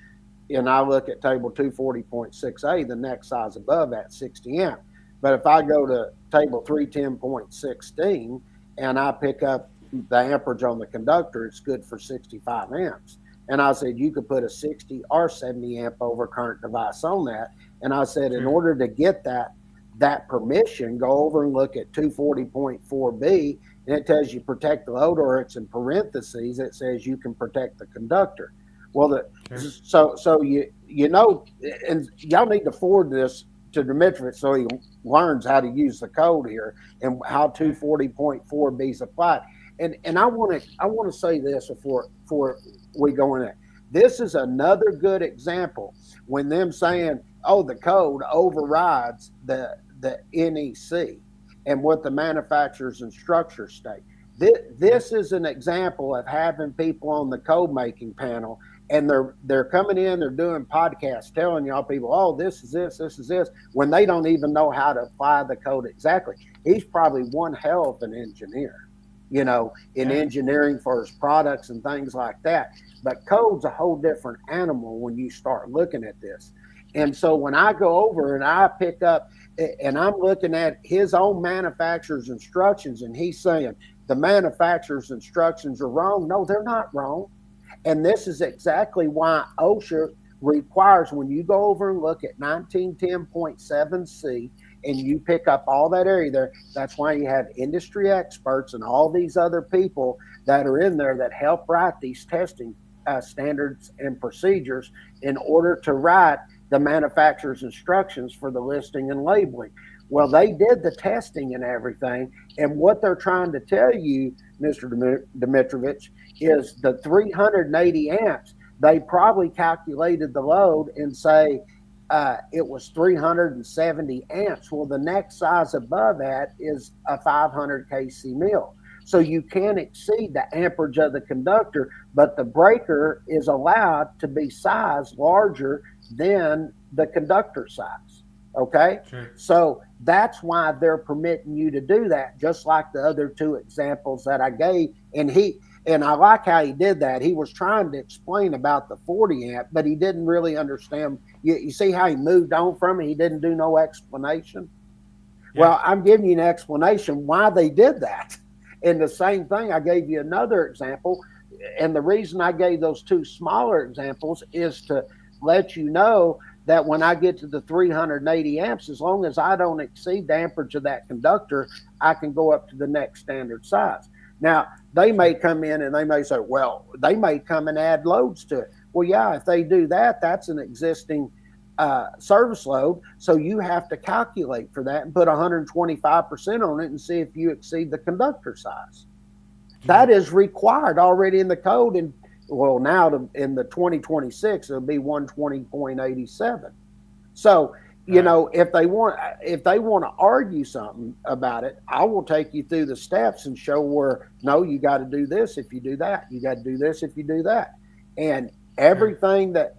and I look at table 240.6a, the next size above that 60 amp. But if I go to table 310.16 and I pick up the amperage on the conductor, it's good for 65 amps. And I said, you could put a 60 or 70 amp overcurrent device on that. And I said, in order to get that permission, go over and look at 240.4b, and it tells you protect the load, or it's in parentheses, it says you can protect the conductor. Well, so you know, and y'all need to forward this Dimitrovich so he learns how to use the code here and how 240.4b is applied. And I want to say this before we go in there. This is another good example when them saying, oh, the code overrides the NEC and what the manufacturers and structures state. This is an example of having people on the code making panel, and they're coming in, they're doing podcasts telling y'all people, oh, this is this, when they don't even know how to apply the code exactly. He's probably one hell of an engineer, in engineering for his products and things like that. But code's a whole different animal when you start looking at this. And so when I go over and I pick up and I'm looking at his own manufacturer's instructions and he's saying the manufacturer's instructions are wrong. No, they're not wrong. And this is exactly why OSHA requires, when you go over and look at 1910.7C and you pick up all that area there, that's why you have industry experts and all these other people that are in there that help write these testing standards and procedures in order to write the manufacturer's instructions for the listing and labeling. Well, they did the testing and everything, and what they're trying to tell you, Mr. Dimitrovich, is the 380 amps, they probably calculated the load and say it was 370 amps. Well, the next size above that is a 500 kc mill. So you can exceed the amperage of the conductor, but the breaker is allowed to be sized larger than the conductor size. Okay. Sure. So that's why they're permitting you to do that, just like the other two examples that I gave. And I like how he did that. He was trying to explain about the 40 amp, but he didn't really understand. You see how he moved on from it? He didn't do no explanation. Yeah. Well, I'm giving you an explanation why they did that. And the same thing, I gave you another example. And the reason I gave those two smaller examples is to let you know that when I get to the 380 amps, as long as I don't exceed the amperage of that conductor, I can go up to the next standard size. Now, they may come in and they may say, well, they may come and add loads to it. Well, yeah, if they do that, that's an existing service load. So you have to calculate for that and put 125% on it and see if you exceed the conductor size. That is required already in the code. And well, now in the 2026, it'll be 120.87. So, if they want to argue something about it, I will take you through the steps and show where, no, you got to do this if you do that. You got to do this if you do that. And everything that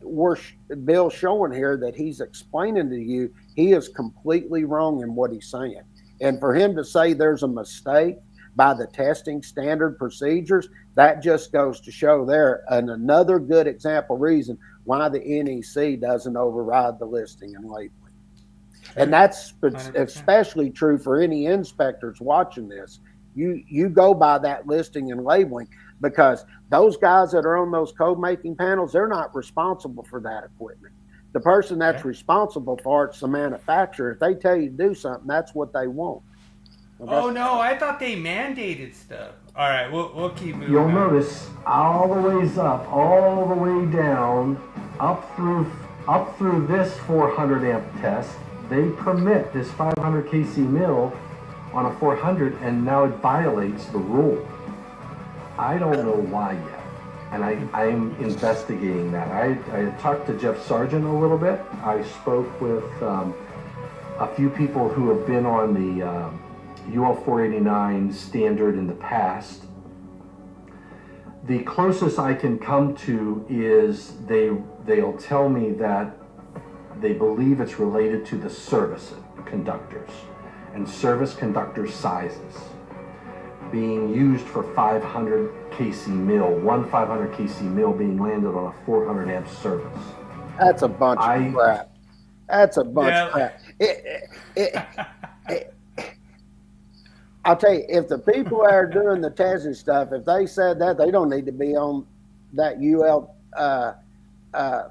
Bill's showing here that he's explaining to you, he is completely wrong in what he's saying. And for him to say there's a mistake by the testing standard procedures, that just goes to show there another good example reason why the NEC doesn't override the listing and labeling. And that's 100%. Especially true for any inspectors watching this. You go by that listing and labeling, because those guys that are on those code making panels, they're not responsible for that equipment. The person that's responsible for it's the manufacturer. If they tell you to do something, that's what they want. Okay. Oh no, I thought they mandated stuff. All right, we'll keep moving. You'll notice all the ways up, all the way down, up through this 400 amp test, they permit this 500 kc mill on a 400, and now it violates the rule. I don't know why yet, and I'm investigating that. I talked to Jeff Sargent a little bit. I spoke with a few people who have been on the UL 489 standard in the past. The closest I can come to is they'll tell me that they believe it's related to the service conductors and service conductor sizes being used for 500 kc mill, one 500 kc mill being landed on a 400 amp service. That's a bunch of crap. That's a bunch of crap. I'll tell you, if the people that are doing the testing stuff, if they said that, they don't need to be on that UL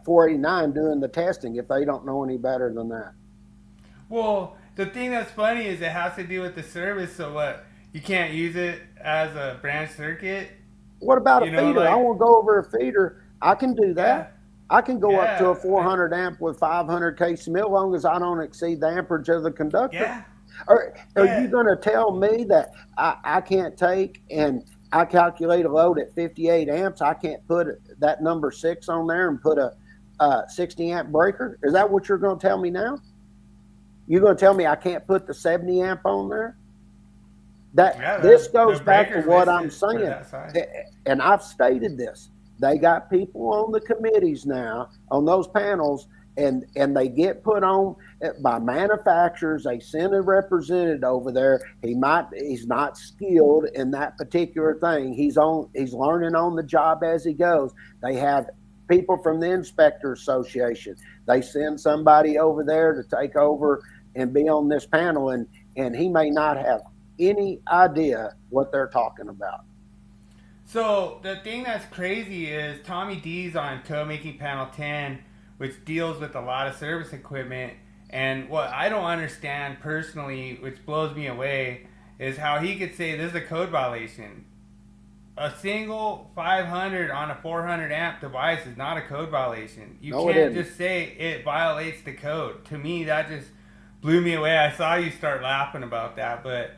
489 doing the testing if they don't know any better than that. Well, the thing that's funny is it has to do with the service, so what? You can't use it as a branch circuit? What about a feeder? I want to go over a feeder. I can do that. I can go up to a 400 amp with 500 kc mil, as long as I don't exceed the amperage of the conductor. Yeah. Are you going to tell me that I can't take and I calculate a load at 58 amps? I can't put that number 6 on there and put a 60 amp breaker? Is that what you're going to tell me now? You're going to tell me I can't put the 70 amp on there? This goes back to what I'm saying, and I've stated this. They got people on the committees now on those panels, and they get put on by manufacturers. They send a representative over there. He's not skilled in that particular thing. He's learning on the job as he goes. They have people from the Inspector Association. They send somebody over there to take over and be on this panel, and he may not have any idea what they're talking about. So the thing that's crazy is Tommy D's on Code Making Panel 10, which deals with a lot of service equipment. And what I don't understand personally, which blows me away, is how he could say this is a code violation. A single 500 on a 400 amp device is not a code violation. You can't just say it violates the code. To me, that just blew me away. I saw you start laughing about that, but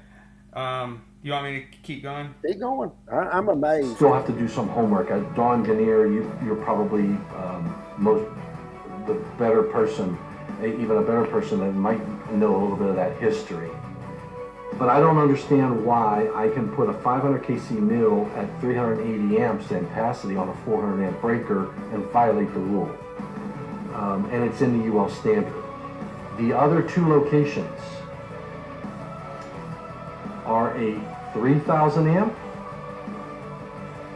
you want me to keep going? Keep going. I'm amazed. Still have to do some homework. Don Gannier, you're probably the better person, even a better person that might know a little bit of that history. But I don't understand why I can put a 500 kc mil at 380 amps ampacity on a 400 amp breaker and violate the rule. And it's in the UL standard. The other two locations are a 3,000 amp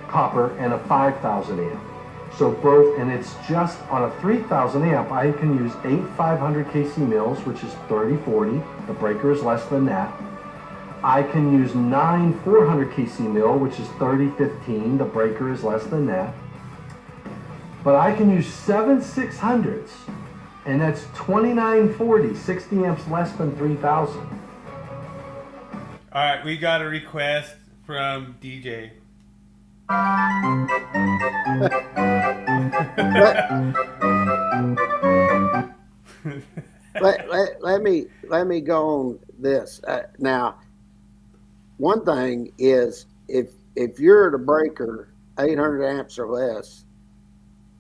copper and a 5,000 amp. So both, and it's just on a 3,000 amp, I can use 8 500 kc mils, which is 3040. The breaker is less than that. I can use 9 400 kc mil, which is 3015. The breaker is less than that. But I can use 7 600s, and that's 2940, 60 amps less than 3,000. All right, we got a request from DJ. let me go on this. Now, one thing is if you're at a breaker 800 amps or less,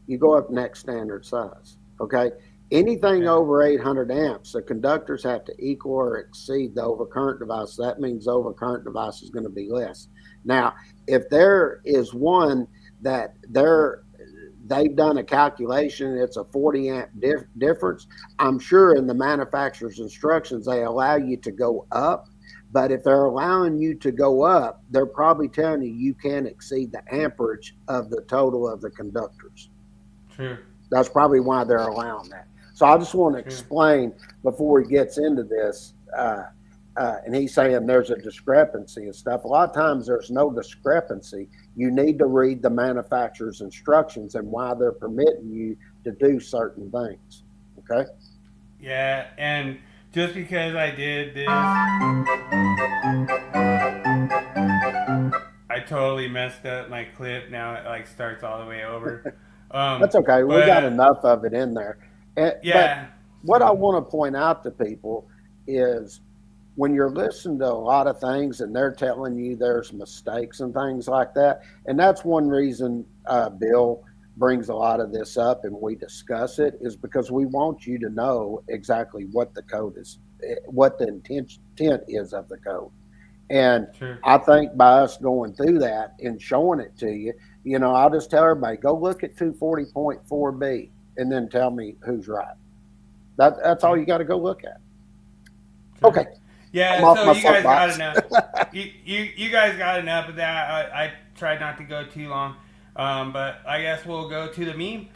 you go up next standard size. Okay. Anything over 800 amps, the conductors have to equal or exceed the overcurrent device. That means the overcurrent device is going to be less. Now, if there is one that they've done a calculation, it's a 40 amp difference, I'm sure in the manufacturer's instructions they allow you to go up. But if they're allowing you to go up, they're probably telling you can't exceed the amperage of the total of the conductors. True. That's probably why they're allowing that. So I just want to explain before he gets into this, and he's saying there's a discrepancy and stuff. A lot of times there's no discrepancy. You need to read the manufacturer's instructions and why they're permitting you to do certain things. Okay? Yeah, and just because I did this, I totally messed up my clip. Now it starts all the way over. That's okay. We got enough of it in there. Yeah. But what I want to point out to people is when you're listening to a lot of things and they're telling you there's mistakes and things like that, and that's one reason Bill brings a lot of this up and we discuss it, is because we want you to know exactly what the code is, what the intent is of the code. And I think by us going through that and showing it to you, I'll just tell everybody, go look at 240.4b and then tell me who's right. That's all you got to go look at. Okay. Yeah, so you guys got enough. you guys got enough of that. I tried not to go too long, but I guess we'll go to the meme.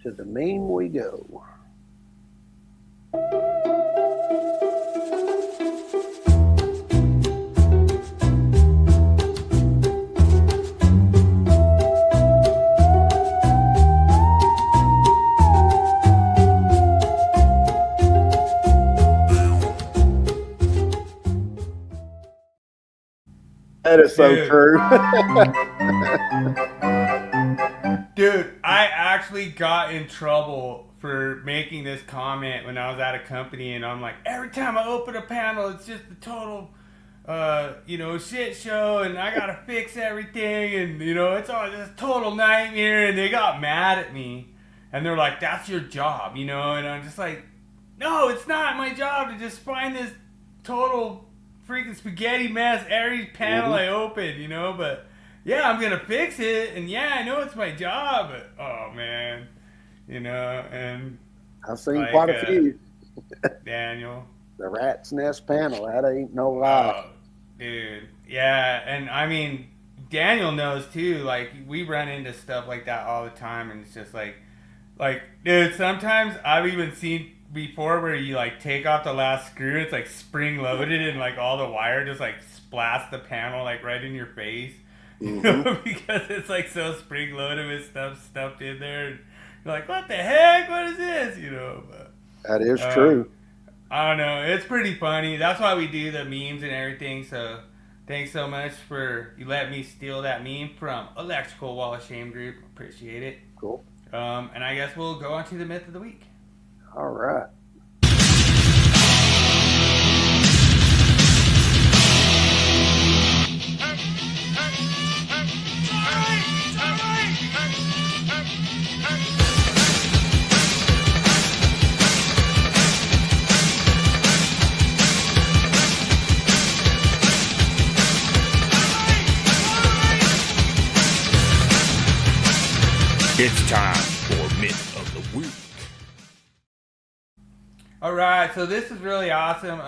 To the meme we go. That is so true. Dude, I actually got in trouble for making this comment when I was at a company, and I'm like, every time I open a panel, it's just a total, shit show, and I gotta fix everything, and, it's all just total nightmare, and they got mad at me, and they're like, that's your job, and I'm just like, no, it's not my job to just find this total freaking spaghetti mess every panel I open, but... yeah, I'm gonna fix it, and yeah, I know it's my job, but oh man, and I've seen quite a few. Daniel, the rat's nest panel, that ain't no lie. Oh, dude, yeah, and I mean, Daniel knows too. Like we run into stuff like that all the time, and it's just like, dude, sometimes I've even seen before where you like take off the last screw, it's like spring loaded, and like all the wire just like splats the panel like right in your face. Because it's like so spring loaded with stuff stuffed in there, and you're like, what the heck? What is this? But that is true. I don't know. It's pretty funny. That's why we do the memes and everything. So thanks so much for you letting me steal that meme from Electrical Wall of Shame Group. Appreciate it. Cool. And I guess we'll go on to the myth of the week. All right. It's time for Myth of the Week. All right, so this is really awesome.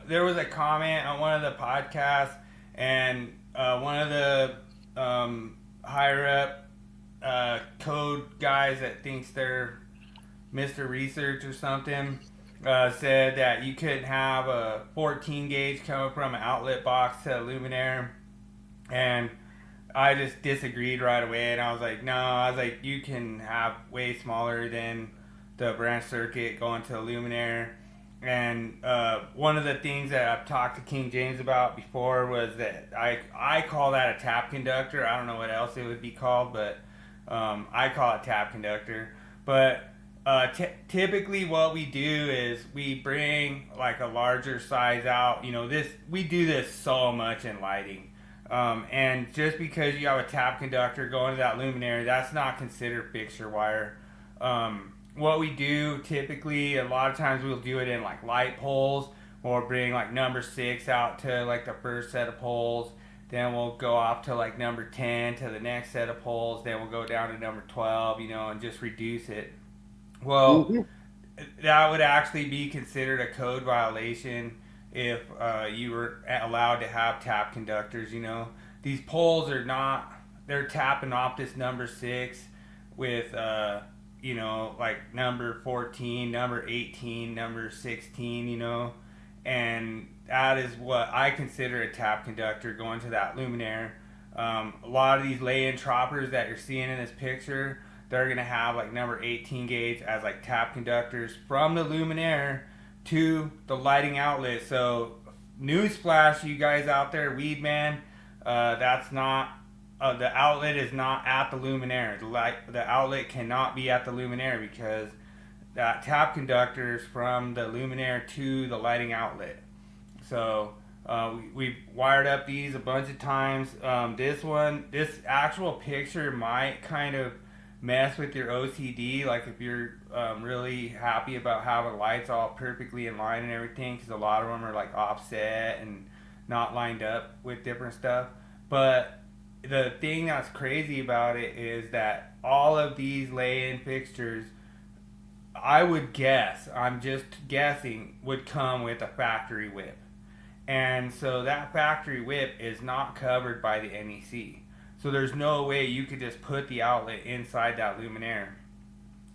There was a comment on one of the podcasts, and one of the higher up code guys that thinks they're Mr. Research or something said that you couldn't have a 14 gauge coming from an outlet box to a Luminaire, and I just disagreed right away, and I was like, no, you can have way smaller than the branch circuit going to a Luminaire. And one of the things that I've talked to King James about before was that I call that a tap conductor. I don't know what else it would be called, but I call it tap conductor. But typically what we do is we bring like a larger size out. We do this so much in lighting. And just because you have a tap conductor going to that Luminaire, that's not considered fixture wire. What we do typically, a lot of times we'll do it in like light poles, or bring like number 6 out to like the first set of poles. Then we'll go off to like number 10 to the next set of poles. Then we'll go down to number 12, and just reduce it. Well, that would actually be considered a code violation if you were allowed to have tap conductors. These poles are not, they're tapping off this number 6 with like number 14, number 18, number 16, and that is what I consider a tap conductor going to that Luminaire. A lot of these lay-in choppers that you're seeing in this picture, they're going to have like number 18 gauge as like tap conductors from the Luminaire to the lighting outlet. So newsflash, you guys out there, weed man, that's not the outlet is not at the Luminaire. The outlet cannot be at the Luminaire, because that tap conductor is from the Luminaire to the lighting outlet. So we've wired up these a bunch of times. This actual picture might kind of mess with your OCD, like if you're really happy about having lights all perfectly in line and everything, because a lot of them are like offset and not lined up with different stuff. But the thing that's crazy about it is that all of these lay-in fixtures, I would guess, I'm just guessing, would come with a factory whip. And so that factory whip is not covered by the NEC. So there's no way you could just put the outlet inside that Luminaire.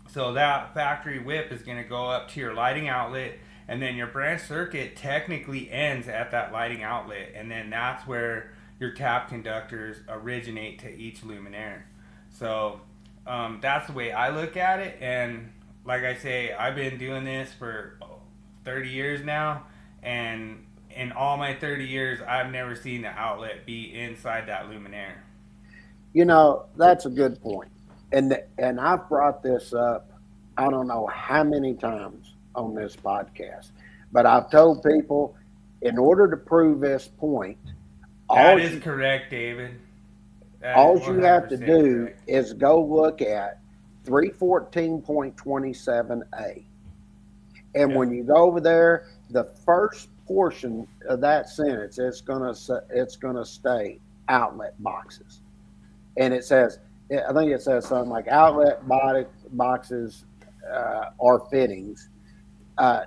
So that factory whip is going to go up to your lighting outlet, and then your branch circuit technically ends at that lighting outlet, and then that's where your tap conductors originate to each Luminaire. So that's the way I look at it, and like I say, I've been doing this for 30 years now, and in all my 30 years, I've never seen the outlet be inside that Luminaire. That's a good point. and I've brought this up, I don't know how many times on this podcast, but I've told people, in order to prove this point, That is correct, David. All you have to do is go look at 314.27a. And when you go over there, the first portion of that sentence, it's gonna state outlet boxes. And it says, I think it says something like outlet boxes are fittings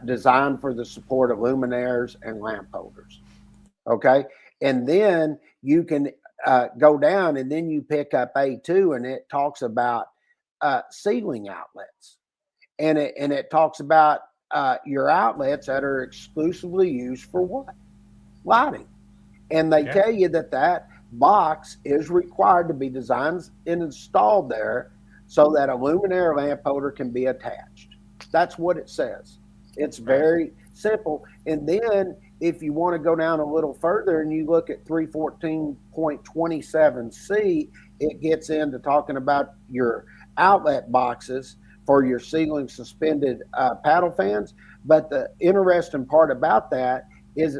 designed for the support of luminaires and lamp holders. Okay. And then you can go down, and then you pick up A2, and it talks about ceiling outlets, and it talks about your outlets that are exclusively used for what? Lighting. And they tell you that box is required to be designed and installed there so that a luminaire lamp holder can be attached. That's what it says. It's very simple. And then if you want to go down a little further and you look at 314.27c, it gets into talking about your outlet boxes for your ceiling suspended paddle fans. But the interesting part about that is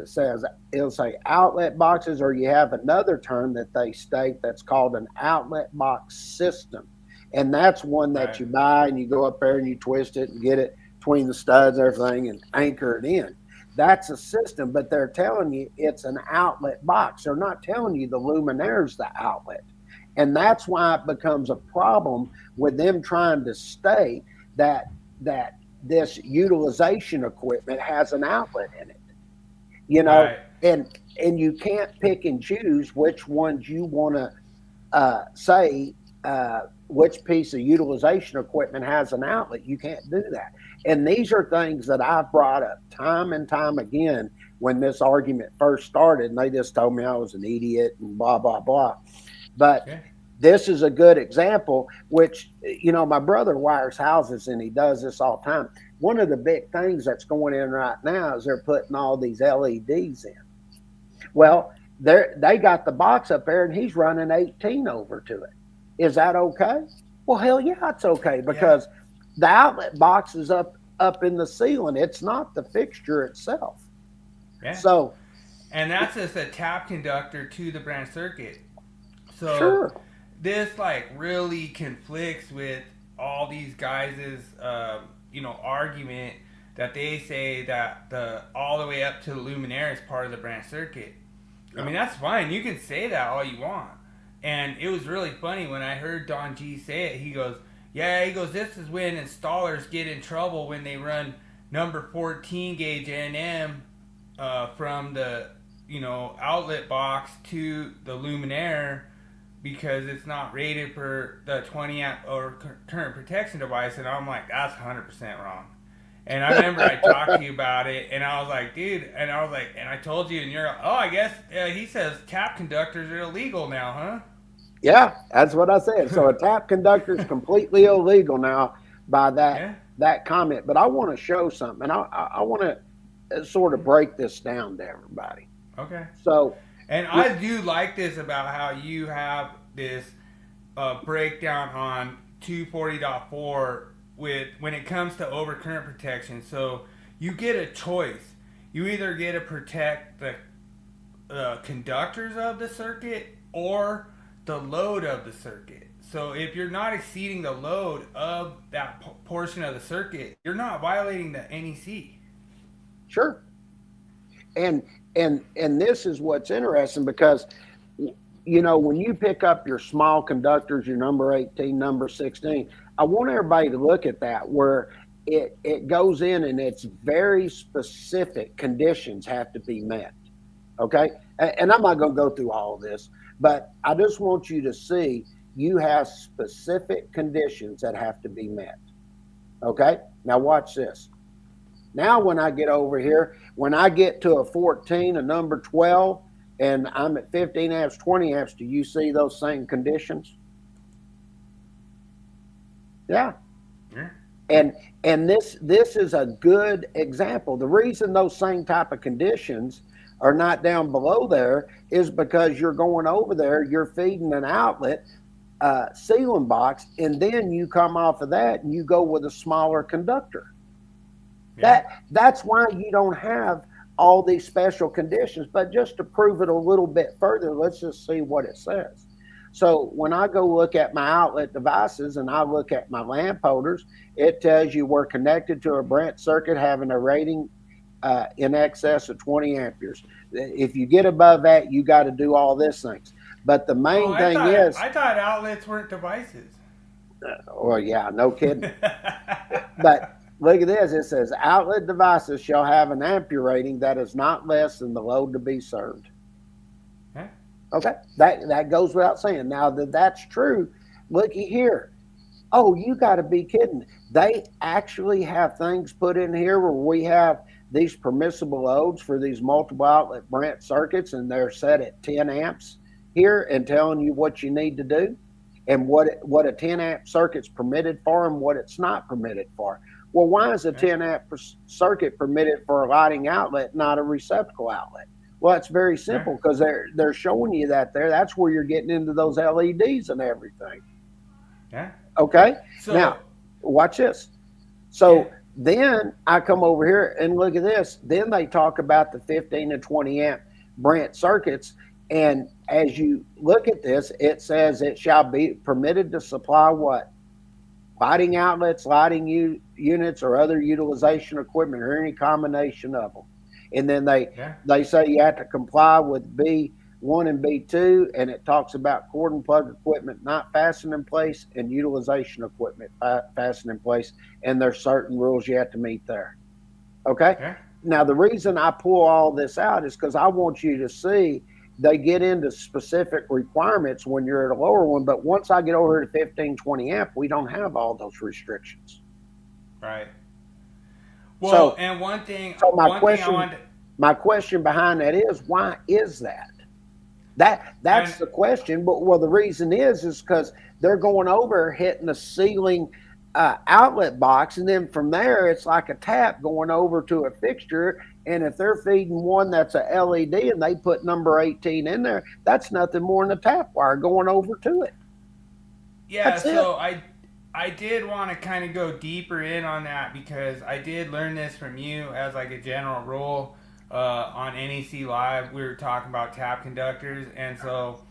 it'll say outlet boxes, or you have another term that they state that's called an outlet box system. And that's one that you buy and you go up there and you twist it and get it between the studs and everything and anchor it in. That's a system, but they're telling you it's an outlet box. They're not telling you the luminaire's the outlet. And that's why it becomes a problem with them trying to state that this utilization equipment has an outlet in it. You know, and you can't pick and choose which ones you want to say which piece of utilization equipment has an outlet. You can't do that. And these are things that I've brought up time and time again when this argument first started, and they just told me I was an idiot and blah, blah, blah. But this is a good example, which, you know, my brother wires houses and he does this all the time. One of the big things that's going in right now is they're putting all these LEDs in. Well, they got the box up there and he's running 18 over to it. Is that okay? Well, hell yeah, it's okay, because the outlet box is up in the ceiling. It's not the fixture itself. Yeah. So, and that's just a tap conductor to the branch circuit. So this like really conflicts with all these guys' argument that they say that the all the way up to the luminaire is part of the branch circuit. I mean, that's fine. You can say that all you want. And it was really funny when I heard Don G say it. He goes, this is when installers get in trouble when they run number 14 gauge NM from the outlet box to the luminaire because it's not rated for the 20 amp or current protection device. And I'm like, that's 100% wrong. And I remember I talked to you about it, and I was like, dude, and I told you, and you're like, oh, I guess he says tap conductors are illegal now, huh? Yeah, that's what I said. So a tap conductor is completely illegal now by that comment. But I want to show something, and I want to sort of break this down to everybody. Okay. So, and I do like this about how you have this breakdown on 240.4 with when it comes to overcurrent protection. So you get a choice. You either get to protect the conductors of the circuit or the load of the circuit. So if you're not exceeding the load of that portion of the circuit, you're not violating the NEC. Sure. And this is what's interesting, because when you pick up your small conductors, your number 18, number 16, I want everybody to look at that where it goes in and it's very specific conditions have to be met. Okay. And I'm not going to go through all of this, but I just want you to see you have specific conditions that have to be met. Okay. Now watch this. Now, when I get over here, when I get to a 14, a number 12, and I'm at 15 amps, 20 amps, do you see those same conditions? Yeah. And this is a good example. The reason those same type of conditions are not down below there is because you're going over there, you're feeding an outlet sealing box, and then you come off of that and you go with a smaller conductor. Yeah. That's why you don't have all these special conditions. But just to prove it a little bit further, let's just see what it says. So when I go look at my outlet devices and I look at my lamp holders, it tells you we're connected to a Brent circuit having a rating in excess of 20 amperes. If you get above that, you got to do all these things. But the main thing is... I thought outlets weren't devices. Well, yeah, no kidding. But look at this. It says, outlet devices shall have an ampere rating that is not less than the load to be served. Okay, that goes without saying. Now that that's true, looky here. Oh, you got to be kidding. They actually have things put in here where we have these permissible loads for these multiple outlet Brent circuits, and they're set at 10 amps here and telling you what you need to do and what a 10 amp circuit's permitted for and what it's not permitted for. Well, why is a 10 amp circuit permitted for a lighting outlet, not a receptacle outlet? Well, it's very simple because they're showing you that there. That's where you're getting into those LEDs and everything. Yeah. Okay. So, now, watch this. So then I come over here and look at this. Then they talk about the 15 and 20 amp Brent circuits. And as you look at this, it says it shall be permitted to supply what? Lighting outlets, lighting units, or other utilization equipment, or any combination of them. And then they say you have to comply with B1 and B2, and it talks about cord and plug equipment not fastened in place and utilization equipment fastened in place, and there's certain rules you have to meet there. Okay? Now, the reason I pull all this out is because I want you to see they get into specific requirements when you're at a lower one, but once I get over to 15, 20 amp, we don't have all those restrictions. Right. Well, and one thing. So my question behind that is, why is that? That's the question. But the reason is because they're going over hitting the ceiling outlet box, and then from there it's like a tap going over to a fixture. And if they're feeding one that's a LED and they put number 18 in there, that's nothing more than a tap wire going over to it. Yeah. So I did want to kind of go deeper in on that because I did learn this from you as like a general rule on NEC Live. We were talking about tap conductors. And so,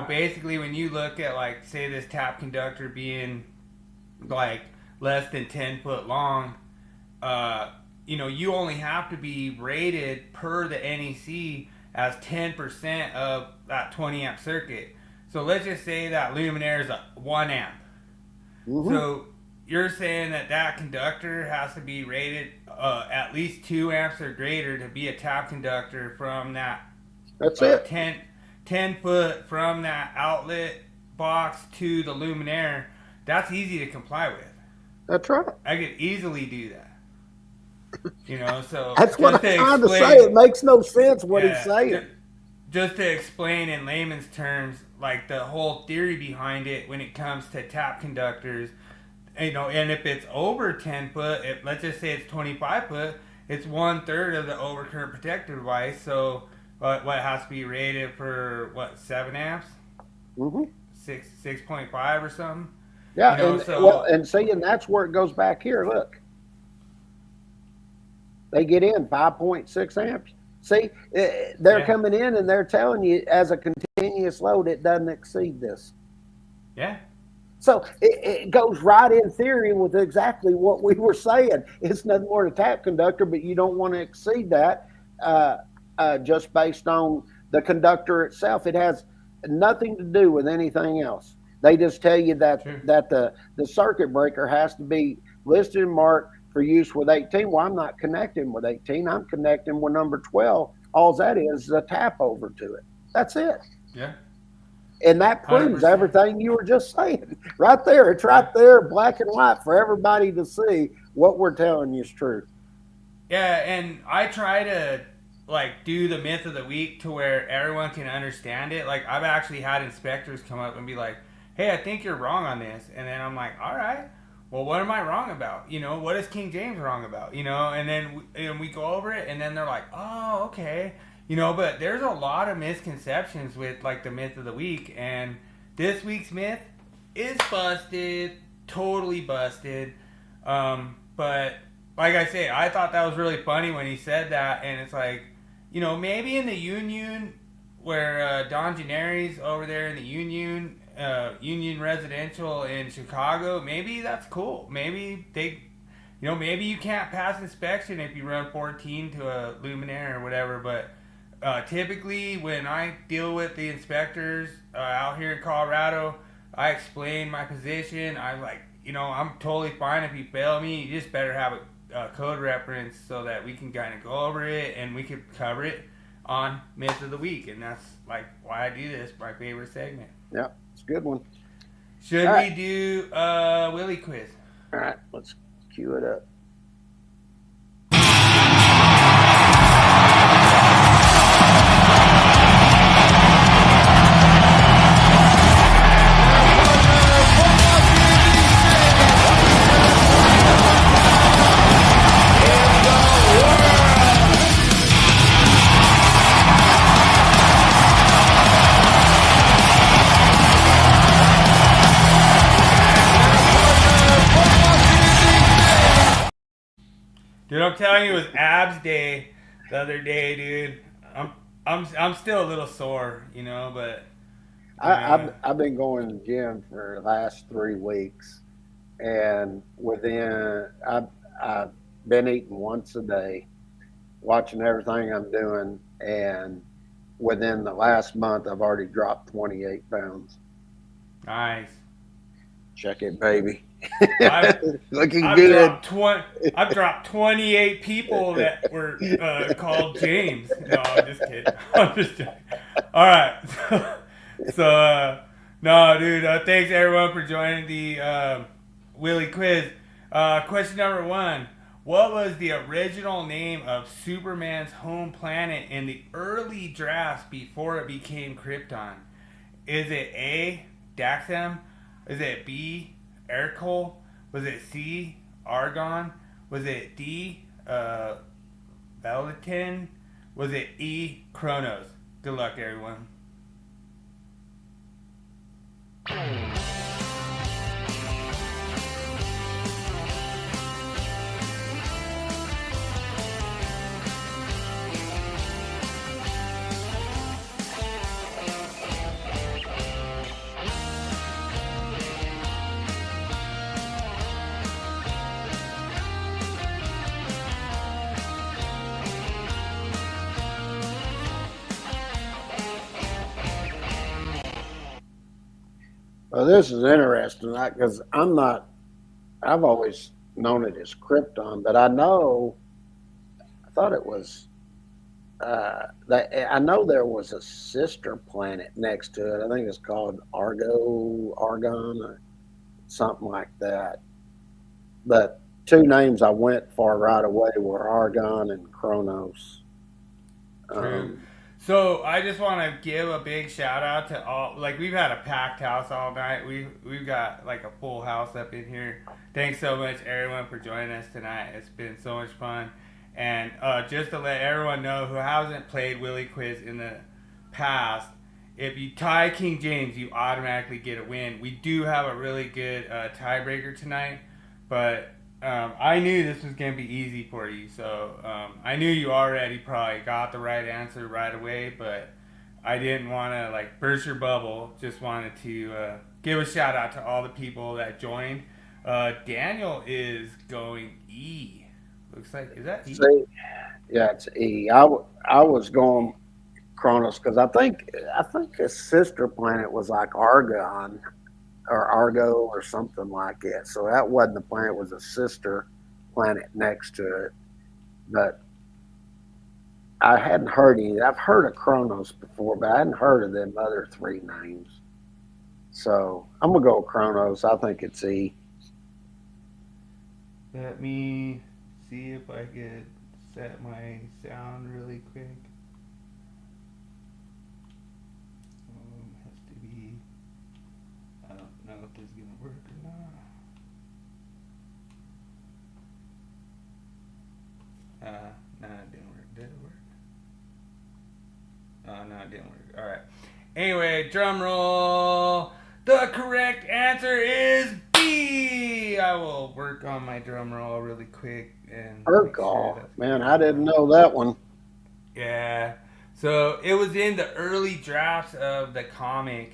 basically when you look at like, say this tap conductor being like less than 10 foot long, you only have to be rated per the NEC as 10% of that 20 amp circuit. So let's just say that Luminaire is a 1 amp. Mm-hmm. So you're saying that conductor has to be rated at least 2 amps or greater to be a tap conductor from that. That's it. 10 foot from that outlet box to the Luminaire. That's easy to comply with. That's right. I could easily do that. So that's what I'm trying to say. It makes no sense what he's saying. Just to explain in layman's terms, like the whole theory behind it when it comes to tap conductors, and if it's over 10 foot, let's just say it's 25 foot, it's 1/3 of the overcurrent protector device. So what has to be rated for 7 amps? Mm-hmm. 6.5 or something. Yeah, and that's where it goes back here. Look, they get in 5.6 amps. See, they're coming in and they're telling you as a continuous load, it doesn't exceed this. Yeah. So it goes right in theory with exactly what we were saying. It's nothing more than a tap conductor, but you don't want to exceed that just based on the conductor itself. It has nothing to do with anything else. They just tell you that the circuit breaker has to be listed and marked for use with 18. Well, I'm not connecting with 18. I'm connecting with number 12. All that is a tap over to it. That's it. Yeah. And that proves 100%. Everything you were just saying. Right there. It's right there, black and white, for everybody to see what we're telling you is true. Yeah, and I try to do the myth of the week to where everyone can understand it. Like, I've actually had inspectors come up and be like, hey, I think you're wrong on this. And then I'm like, all right, well, what am I wrong about? What is King James wrong about? And then we go over it, and then they're like, oh, okay. But there's a lot of misconceptions with, the myth of the week. And this week's myth is busted, totally busted. But like I say, I thought that was really funny when he said that, and it's like, you know, maybe in the Union, where Don Gennari's over there in the Union, Union Residential in Chicago, maybe that's cool. Maybe they, you know, maybe you can't pass inspection if you run 14 to a Luminaire or whatever, but typically when I deal with the inspectors out here in Colorado, I explain my position. I'm like, you know, I'm totally fine if you fail me. You just better have a code reference so that we can kind of go over it and we can cover it on Myth of the Week. And that's like why I do this, my favorite segment. Yeah, it's a good one. Should All we right. do Willie Quiz? All right, let's cue it up. Dude, I'm telling you, it was abs day the other day, dude. I'm still a little sore, you know, but I've been going to the gym for the last 3 weeks, and I've been eating once a day, watching everything I'm doing, and within the last month, I've already dropped 28 pounds. nice. Check it, baby. I've Looking good. I've dropped 28 people that were called James. No, I'm just kidding. I'm just joking. All right. No, dude. Thanks everyone for joining the Willie Quiz. Question number 1. What was the original name of Superman's home planet in the early drafts before it became Krypton? Is it A, Daxam? Is it B, Aircoal? Was it C, Argon? Was it D, Velatin? Was it E, Kronos? Good luck, everyone. Well, this is interesting because I've always known it as Krypton, but I thought it was, I know there was a sister planet next to it. I think it's called Argon, or something like that. But 2 names I went for right away were Argon and Kronos. True. So I just want to give a big shout out to all. Like, we've had a packed house all night. We've got like a full house up in here. Thanks so much everyone for joining us tonight. It's been so much fun. And just to let everyone know who hasn't played Willie Quiz in the past, if you tie King James, you automatically get a win. We do have a really good tiebreaker tonight, but I knew this was going to be easy for you, so I knew you already probably got the right answer right away, but I didn't want to like burst your bubble. Just wanted to give a shout out to all the people that joined. Daniel is going E. Looks like, is that E? See, yeah, it's E. I was going Kronos because I think his sister planet was like Argon or Argo or something like that. So that wasn't the planet; it was a sister planet next to it. But I hadn't heard any. I've heard of Kronos before, but I hadn't heard of them other 3 names. So I'm gonna go with Kronos. I think it's E. Let me see if I could set my sound really quick. Has to be. I don't know if this is gonna work or not. No, it didn't work. Did it work? Oh, no, it didn't work. All right. Anyway, drum roll. The correct answer is B. I will work on my drum roll really quick and Urkel. Man, I didn't know that one. Yeah. So it was in the early drafts of the comic.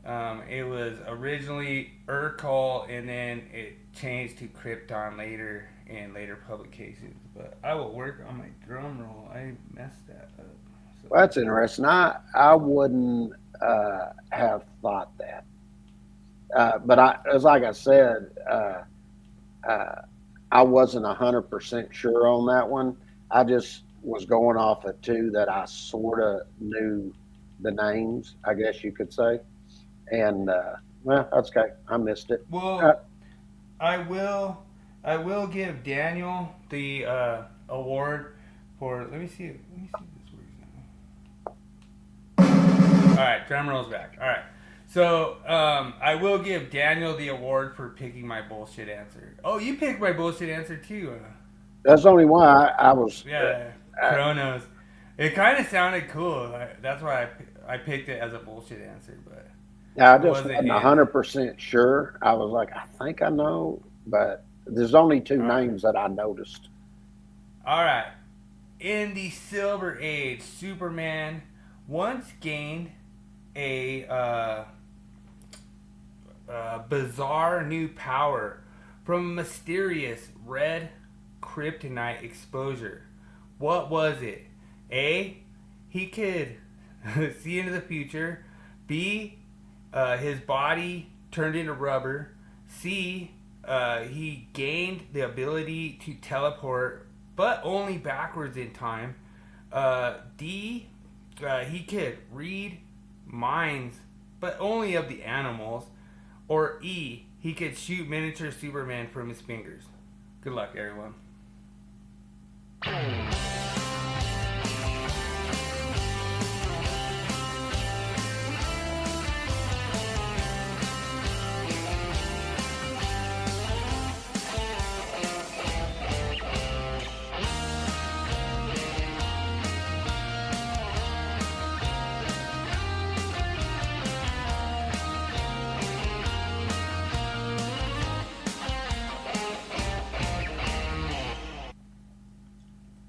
It was originally Urkel, and then it changed to Krypton later in later publications. But I will work on my drum roll. I messed that up. So. Well, that's interesting. I wouldn't have thought that. But as like I said, I wasn't 100% sure on that one. I just was going off of two that I sort of knew the names, I guess you could say. And well, that's okay. I missed it. Well, I will give Daniel the award for. Let me see if this works now. All right, drum roll's back. All right. So, I will give Daniel the award for picking my bullshit answer. Oh, you picked my bullshit answer too. That's only why I was. Yeah, Chronos. It kind of sounded cool. That's why I picked it as a bullshit answer. But yeah, I just wasn't 100% sure. I was like, I think I know, but there's only two names that I noticed. All right. In the Silver Age, Superman once gained a bizarre new power from a mysterious red kryptonite exposure. What was it? A, he could see into the future. B, his body turned into rubber. C, he gained the ability to teleport, but only backwards in time. D, he could read minds, but only of the animals. Or E, he could shoot miniature Superman from his fingers. Good luck, everyone.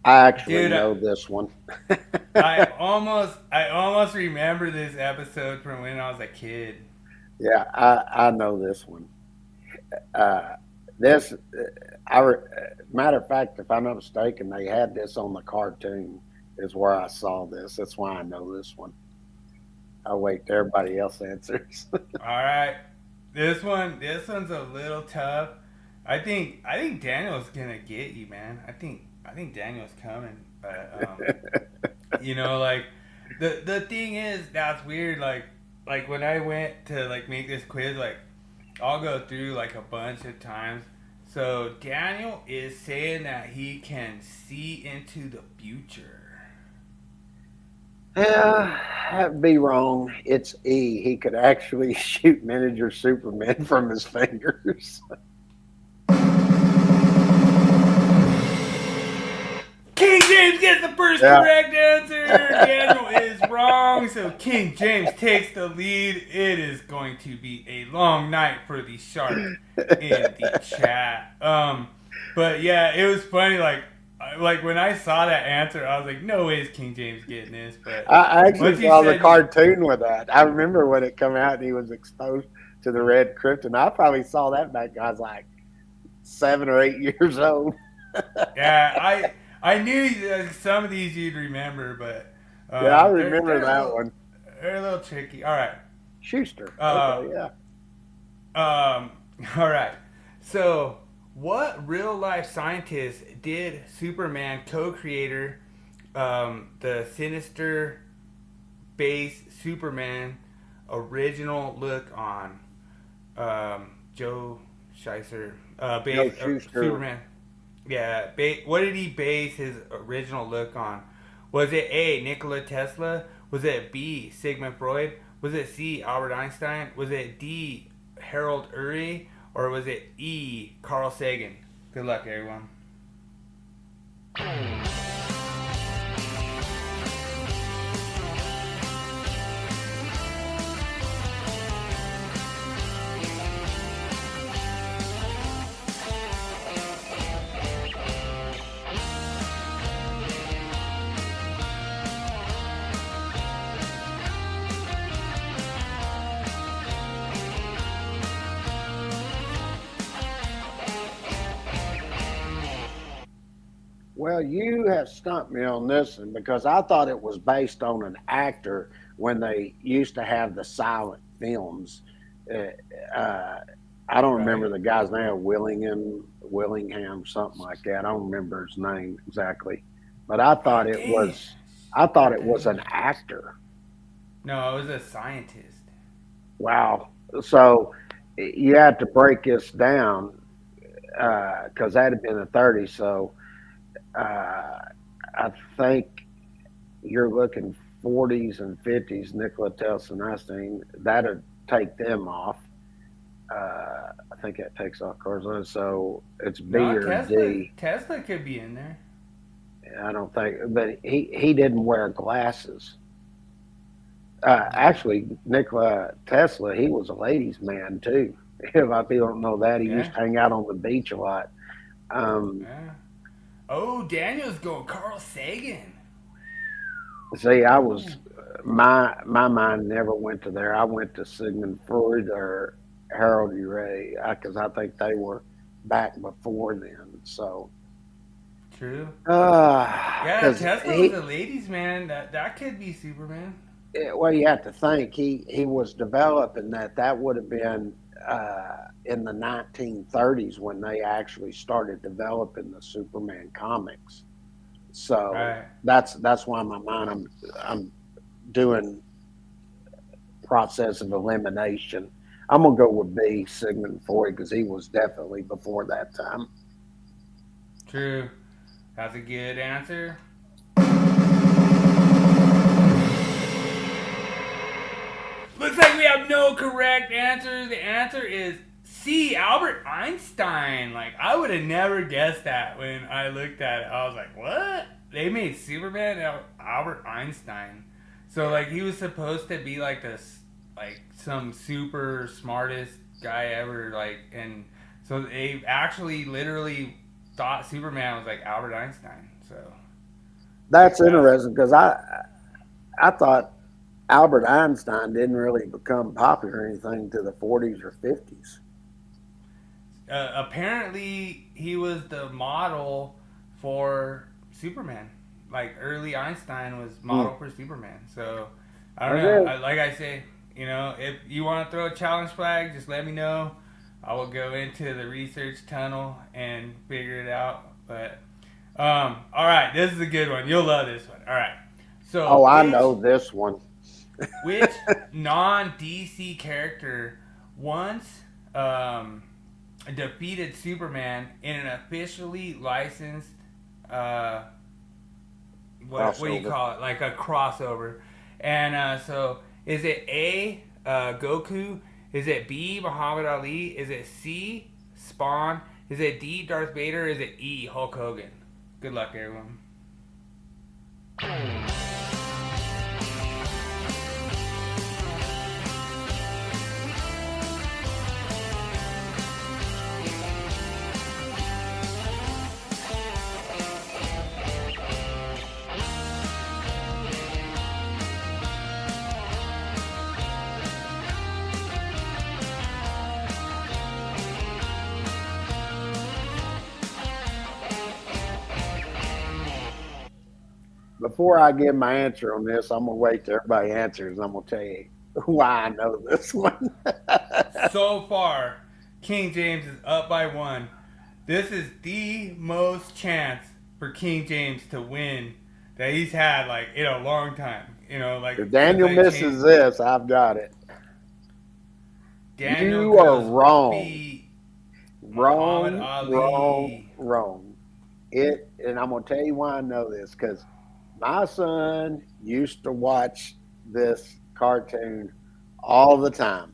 I actually know this one. I almost remember this episode from when I was a kid. Yeah, I know this one. Matter of fact, if I'm not mistaken, they had this on the cartoon. Is where I saw this. That's why I know this one. I'll wait till everybody else answers. All right, this one's a little tough. I think Daniel's gonna get you, man. I think Daniel's coming, but you know, like the thing is that's weird. Like when I went to like make this quiz, like I'll go through like a bunch of times. So Daniel is saying that he can see into the future. Yeah, that'd be wrong. It's E. He could actually shoot miniature Superman from his fingers. King James gets the first correct answer. Daniel is wrong, so King James takes the lead. It is going to be a long night for the shark in the chat. But yeah, it was funny. Like when I saw that answer, I was like, "No way is King James getting this." But I actually saw the cartoon with that. I remember when it came out and he was exposed to the red krypton. I probably saw that back when I was like 7 or 8 years old. Yeah, I knew some of these you'd remember, but yeah, I remember that one. They're a little tricky. All right, Schuster. Okay, yeah. All right. So, what real life scientist did Superman co-creator, the sinister base Superman original look on? Joe Schuster. Joe Schuster. Superman. Yeah, what did he base his original look on? Was it A, Nikola Tesla? Was it B, Sigmund Freud? Was it C, Albert Einstein? Was it D, Harold Urey? Or was it E, Carl Sagan? Good luck, everyone. Well, you have stumped me on this one because I thought it was based on an actor when they used to have the silent films. I don't remember the guy's name, Willingham, something like that. I don't remember his name exactly, but I thought it was an actor. No, it was a scientist. Wow. So you had to break this down because that had been the 30s. So I think you're looking 40s and 50s, Nikola Tesla, Einstein. That'd take them off. I think that takes off Carswell. So it's B or D. Tesla could be in there. I don't think, but he didn't wear glasses. Actually, Nikola Tesla, he was a ladies' man too. A lot of people don't know that. He used to hang out on the beach a lot. Oh, Daniel's going Carl Sagan. See, I was my mind never went to there. I went to Sigmund Freud or Harold Urey because I think they were back before then. So true. Tesla was a ladies' man. That could be Superman. Well, you have to think he was developing that would have been in the 1930s when they actually started developing the Superman comics. So that's why in my mind I'm doing process of elimination. I'm gonna go with B, Sigmund Freud, because he was definitely before that time. True. That's a good answer. Looks like we have no correct answers. The answer is C, Albert Einstein. Like, I would have never guessed that when I looked at it. I was like, what? They made Superman Albert Einstein. So, like, he was supposed to be, like, this, like, some super smartest guy ever, like, and so they actually literally thought Superman was, like, Albert Einstein, so. That's interesting, because I thought Albert Einstein didn't really become popular or anything to the 40s or 50s. Apparently, he was the model for Superman. Like, early Einstein was model for Superman. So, I don't know. Like I say, you know, if you want to throw a challenge flag, just let me know. I will go into the research tunnel and figure it out. But, all right, this is a good one. You'll love this one. All right. So, I know this one. Which non-DC character once defeated Superman in an officially licensed, what do you call it? Like a crossover. And so, is it A, Goku? Is it B, Muhammad Ali? Is it C, Spawn? Is it D, Darth Vader? Is it E, Hulk Hogan? Good luck, everyone. Before I give my answer on this, I'm going to wait till everybody answers, and I'm going to tell you why I know this one. So far, King James is up by 1. This is the most chance for King James to win that he's had, like, in a long time. You know, like, if Daniel misses this, I've got it. Daniel, you are wrong. Wrong. And I'm going to tell you why I know this, because my son used to watch this cartoon all the time.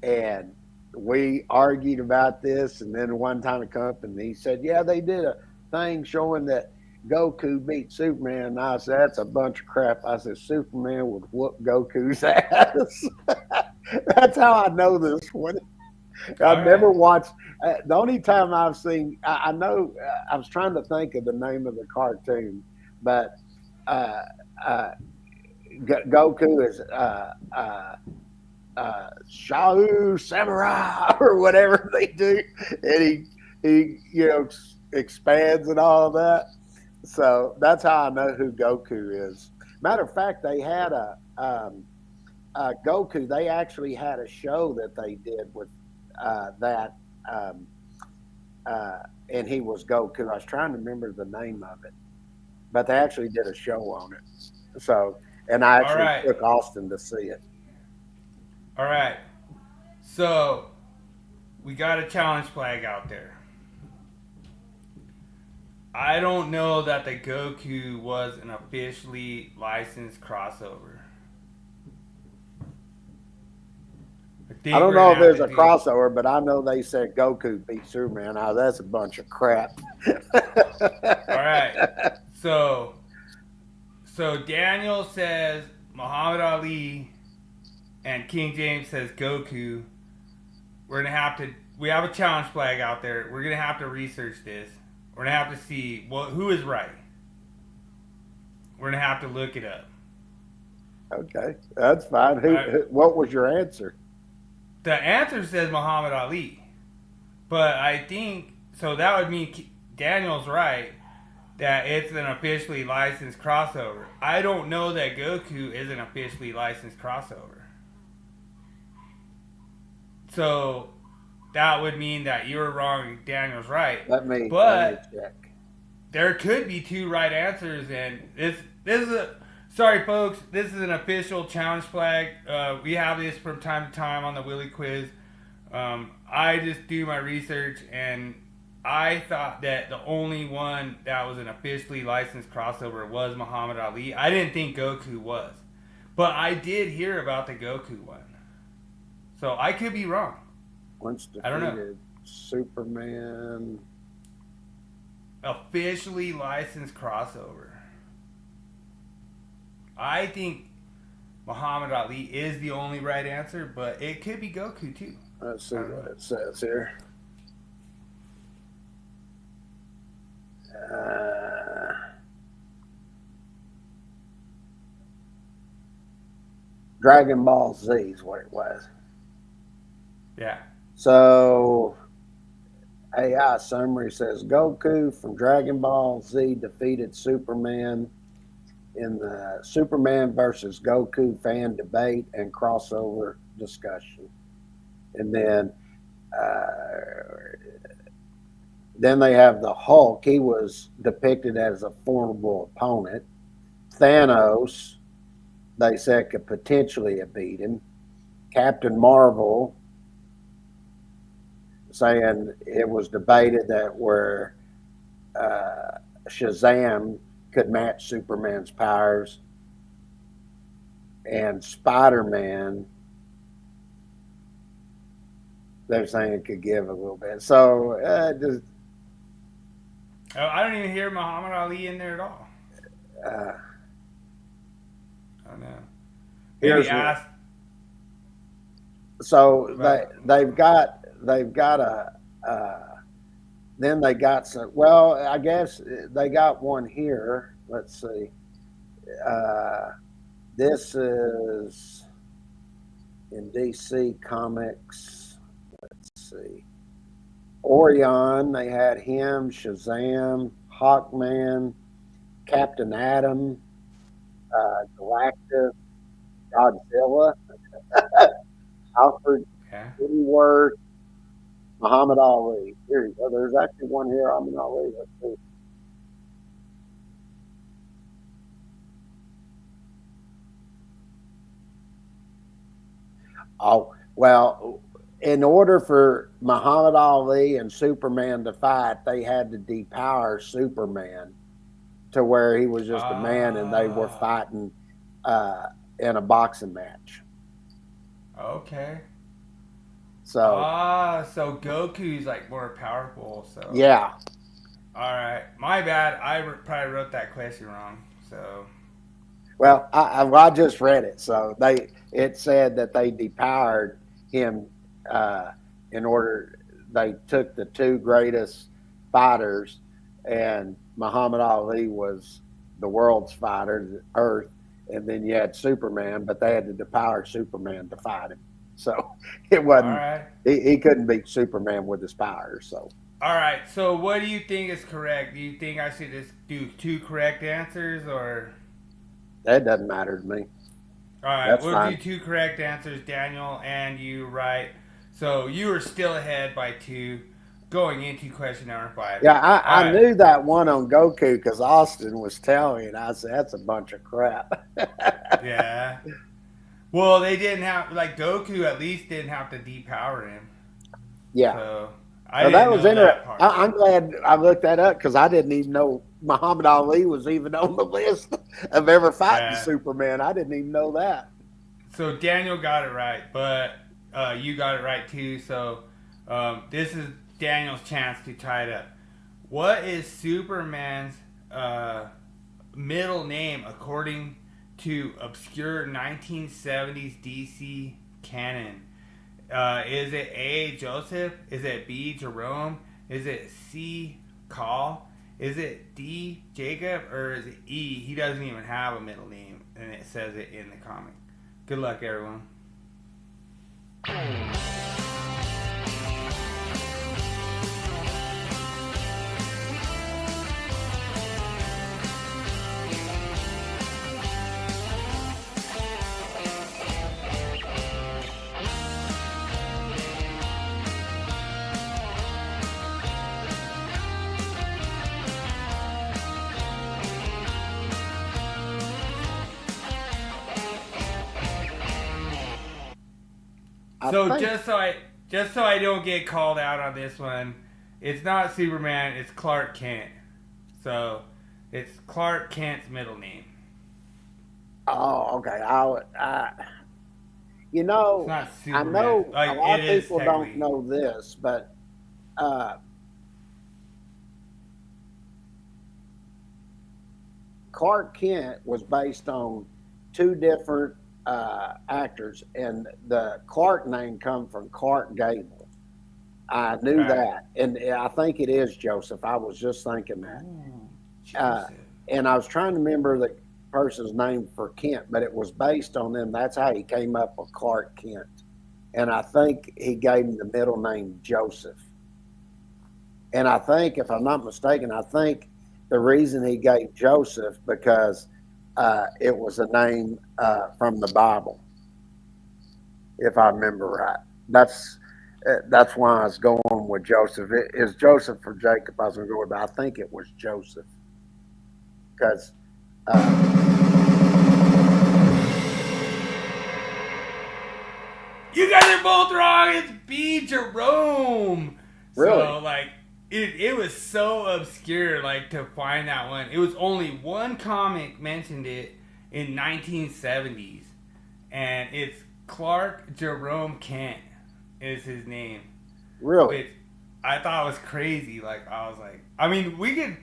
And we argued about this. And then one time it came up and he said, yeah, they did a thing showing that Goku beat Superman. And I said, that's a bunch of crap. I said, Superman would whoop Goku's ass. That's how I know this one. I've never watched. The only time I've seen, I know, I was trying to think of the name of the cartoon, but Goku is Shao Samurai or whatever they do, and he expands and all of that. So that's how I know who Goku is. Matter of fact, they had Goku. They actually had a show that they did with that, um, and he was Goku. I was trying to remember the name of it, but they actually did a show on it. So, and I All actually right. took Austin to see it. All right. So we got a challenge flag out there. I don't know that the Goku was an officially licensed crossover. I don't know if there's a crossover, but I know they said Goku beat Superman. Now that's a bunch of crap. All right. So Daniel says Muhammad Ali and King James says Goku. We have a challenge flag out there. We're going to have to research this. We're going to have to see who is right. We're going to have to look it up. Okay, that's fine. What was your answer? The answer says Muhammad Ali. But I think, so that would mean Daniel's right that it's an officially licensed crossover. I don't know that Goku is an officially licensed crossover. So that would mean that you were wrong and Daniel's right. Let me check. There could be two right answers, and this is sorry folks, this is an official challenge flag. We have this from time to time on the Willie Quiz. I just do my research, and I thought that the only one that was an officially licensed crossover was Muhammad Ali. I didn't think Goku was, but I did hear about the Goku one. So I could be wrong. Once defeated, I don't know. Superman. Officially licensed crossover. I think Muhammad Ali is the only right answer, but it could be Goku too. Let's see what it says here. Dragon Ball Z is what it was. Yeah. So, AI summary says Goku from Dragon Ball Z defeated Superman in the Superman versus Goku fan debate and crossover discussion. And then they have the Hulk. He was depicted as a formidable opponent. Thanos, they said, could potentially have beat him. Captain Marvel, saying it was debated that where Shazam could match Superman's powers, and Spider-Man, they're saying it could give a little bit. So I don't even hear Muhammad Ali in there at all. I don't know. Maybe ask. So they've got then they got some. Well, I guess they got one here. Let's see. This is in DC Comics. Let's see. Orion, they had him, Shazam, Hawkman, Captain Atom, Galactus, Godzilla, Alfred Pennyworth, Muhammad Ali. Here you go. There's actually one here, Muhammad Ali. Let's see. Oh, well, in order for Muhammad Ali and Superman to fight, they had to depower Superman to where he was just a man and they were fighting in a boxing match. Okay. So so Goku's like more powerful. So yeah. All right, my bad. I probably wrote that question wrong. So. Well, I just read it. So it said that they depowered him in order. They took the two greatest fighters, and Muhammad Ali was the world's fighter, Earth, and then you had Superman, but they had to depower Superman to fight him. So it wasn't. All right. He couldn't beat Superman with his power. So. All right. So what do you think is correct? Do you think I should just do 2 correct answers, or? That doesn't matter to me. All right. That's We'll fine. do 2 correct answers, Daniel, and you right. So you are still ahead by 2, going into question number 5. Yeah, All I right. knew that one on Goku because Austin was telling me, and I said, that's a bunch of crap. Yeah. Well, they didn't have, like, Goku at least didn't have to depower him. Yeah. So I So didn't that was know interesting. that part. I'm glad I looked that up because I didn't even know Muhammad Ali was even on the list of ever fighting Yeah. Superman. I didn't even know that. So Daniel got it right, but you got it right too. So this is Daniel's chance to tie it up. What is Superman's middle name according to obscure 1970s DC canon? Is it A, Joseph? Is it B, Jerome? Is it C, Call? Is it D, Jacob? Or is it E, he doesn't even have a middle name and it says it in the comic? Good luck, everyone. So just so I don't get called out on this one, it's not Superman, it's Clark Kent. So it's Clark Kent's middle name. Oh, okay. You know, It's not I Superman. know Like, a lot it of is people technically. don't know this, but Clark Kent was based on 2 different actors, and the Clark name come from Clark Gable. I knew Right. that, and I think it is Joseph. I was just thinking that, Ooh, Joseph. and I was trying to remember the person's name for Kent, but it was based on them. That's how he came up with Clark Kent, and I think he gave him the middle name Joseph. And I think, if I'm not mistaken, I think the reason he gave Joseph because it was a name from the Bible, if I remember right. That's why I was going with Joseph. It is Joseph or Jacob I was going to go with, but I think it was Joseph because You guys are both wrong. It's B, Jerome. Really? So, like, it was so obscure, like, to find that one. It was only one comic mentioned it in 1970s. And it's Clark Jerome Kent is his name. really. Which I thought was crazy. Like, I was like, I mean,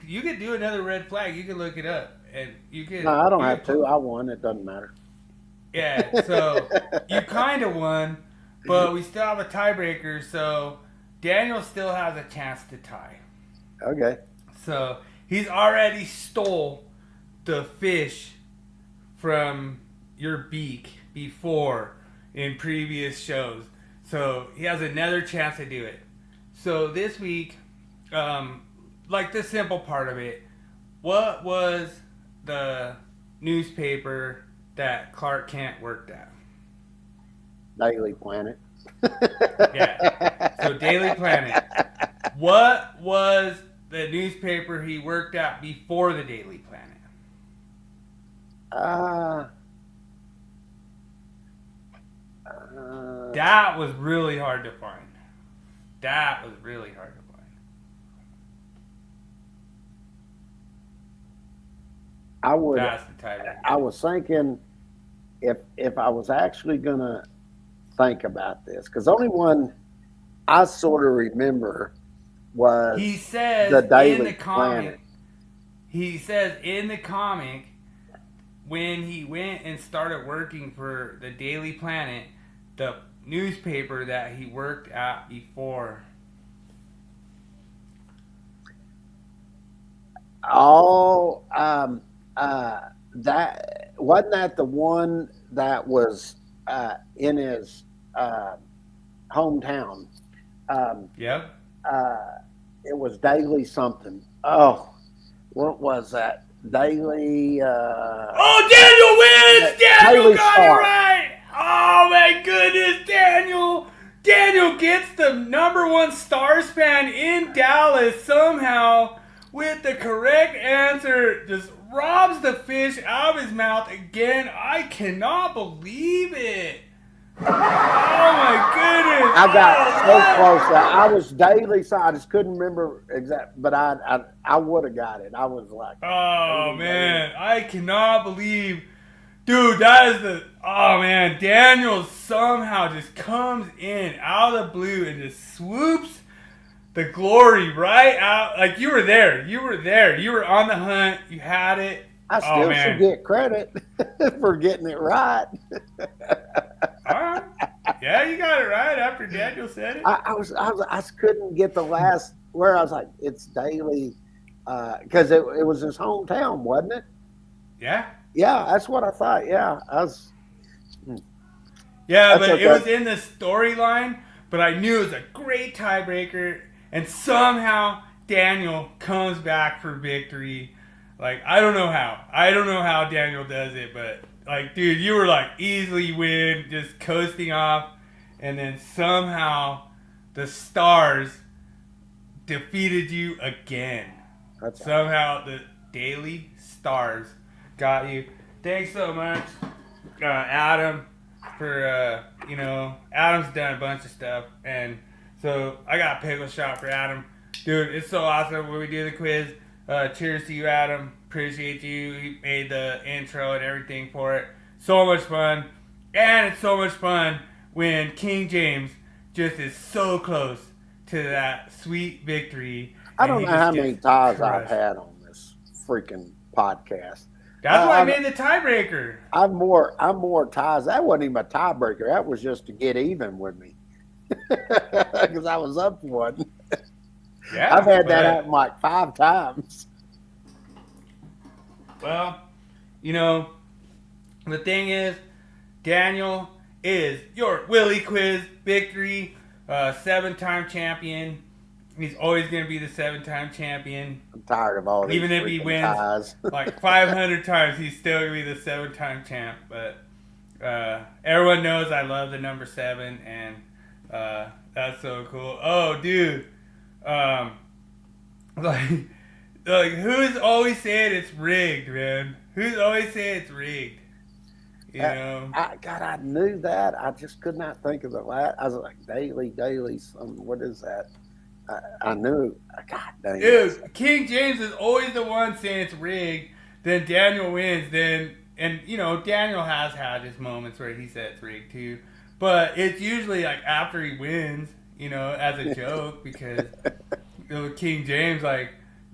you could do another red flag. You could look it up. And you could. No, I don't you have could- to. I won. It doesn't matter. Yeah, so you kind of won, but we still have a tiebreaker, so Daniel still has a chance to tie. Okay. So he's already stole the fish from your beak before in previous shows. So he has another chance to do it. So this week, like the simple part of it, what was the newspaper that Clark Kent worked at? Daily Planet. Yeah. So Daily Planet. What was the newspaper he worked at before the Daily Planet? That was really hard to find. That was really hard to find. I would. That's the tiebreaker. I was thinking if I was actually gonna think about this, because the only one I sort of remember was He says the Daily in the comic. Planet. He says in the comic when he went and started working for the Daily Planet, the newspaper that he worked at before. Oh, that wasn't that the one that was in his hometown. Yep. It was Daily something. Oh, what was that? Daily. Oh, Daniel wins! Daniel Daily got Star. it right! Oh, my goodness, Daniel! Daniel gets the #1 star span in Dallas somehow with the correct answer. Just robs the fish out of his mouth again. I cannot believe it. Oh my goodness! I got so close. I was Daily, so I just couldn't remember exact. But I would have got it. I was like, Oh man, I cannot believe, dude. That is the man. Daniel somehow just comes in out of the blue and just swoops the glory right out. Like you were there. You were there. You were on the hunt. You had it. I still should get credit for getting it right. All right. Yeah, you got it right after Daniel said it. I couldn't get the last where I was like, it's Daily, because it was his hometown, wasn't it? Yeah. Yeah, that's what I thought. Yeah, I was. Yeah, That's but okay. it was in the storyline. But I knew it was a great tiebreaker, and somehow Daniel comes back for victory. Like, I don't know how. I don't know how Daniel does it, but, like, dude, you were, like, easily win, just coasting off, and then somehow the Stars defeated you again. That's Somehow the Daily Stars got you. Thanks so much, Adam, for, Adam's done a bunch of stuff, and so I got a pickle shot for Adam. Dude, it's so awesome when we do the quiz. Cheers to you, Adam. Appreciate you. He made the intro and everything for it. So much fun. And it's so much fun when King James just is so close to that sweet victory. I don't know how many ties I've had on this freaking podcast. That's why I made the tiebreaker. I'm more ties. That wasn't even a tiebreaker. That was just to get even with me. Because I was up one. Yeah, I've had that happen like 5 times. Well, the thing is, Daniel is your Willie Quiz victory, 7-time champion. He's always going to be the 7-time champion. I'm tired of all these Even if he wins ties. like 500 times, he's still going to be the 7-time champ. But everyone knows I love the number 7, and that's so cool. Oh, dude. Like who's always saying it's rigged, man? Who's always saying it's rigged? You know? I knew that. I just could not think of the last. I was like, Daily, what is that? I knew. God dang it. Dude, King James is always the one saying it's rigged. Then Daniel wins. And Daniel has had his moments where he said it's rigged too. But it's usually like after he wins, as a joke because King James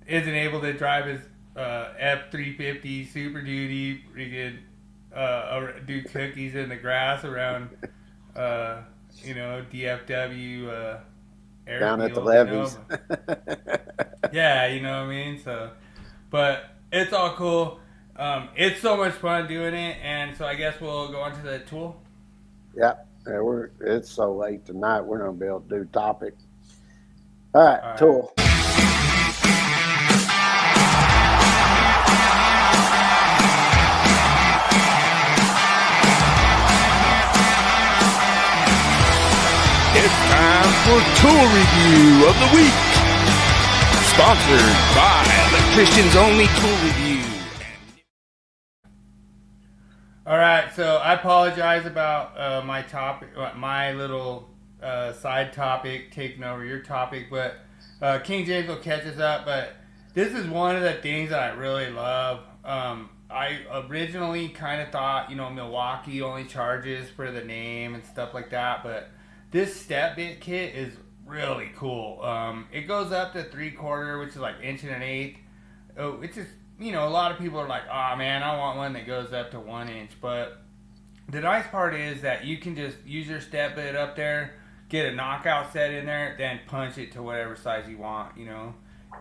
isn't able to drive his F-350 Super Duty, freaking do cookies in the grass around, DFW airfield. Down at the levees. Yeah, you know what I mean? So, but it's all cool. It's so much fun doing it, and so I guess we'll go on to the tool. Yeah, it's so late tonight. We're going to be able to do topic. All right. Tool. It's time for Tool Review of the Week. Sponsored by Electricians Only Tool Review. All right, so I apologize about my topic, my little side topic taking over your topic, but King James will catch us up. But this is one of the things that I really love. I originally kind of thought, Milwaukee only charges for the name and stuff like that, but this step bit kit is really cool. It goes up to 3/4, which is like 1 1/8. It's just, a lot of people are like, oh man, I want one that goes up to 1 inch. But the nice part is that you can just use your step bit up there, get a knockout set in there, then punch it to whatever size you want,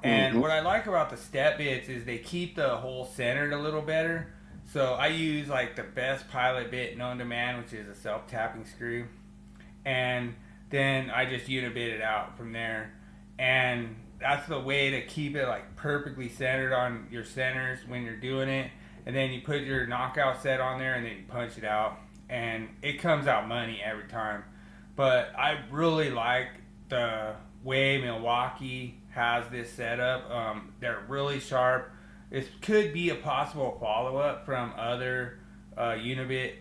And what I like about the step bits is they keep the hole centered a little better. So I use like the best pilot bit known to man, which is a self-tapping screw. And then I just unibit it out from there. And that's the way to keep it like perfectly centered on your centers when you're doing it. And then you put your knockout set on there, and then you punch it out, and it comes out money every time. But I really like the way Milwaukee has this setup. They're really sharp. It could be a possible follow-up from other Unibit,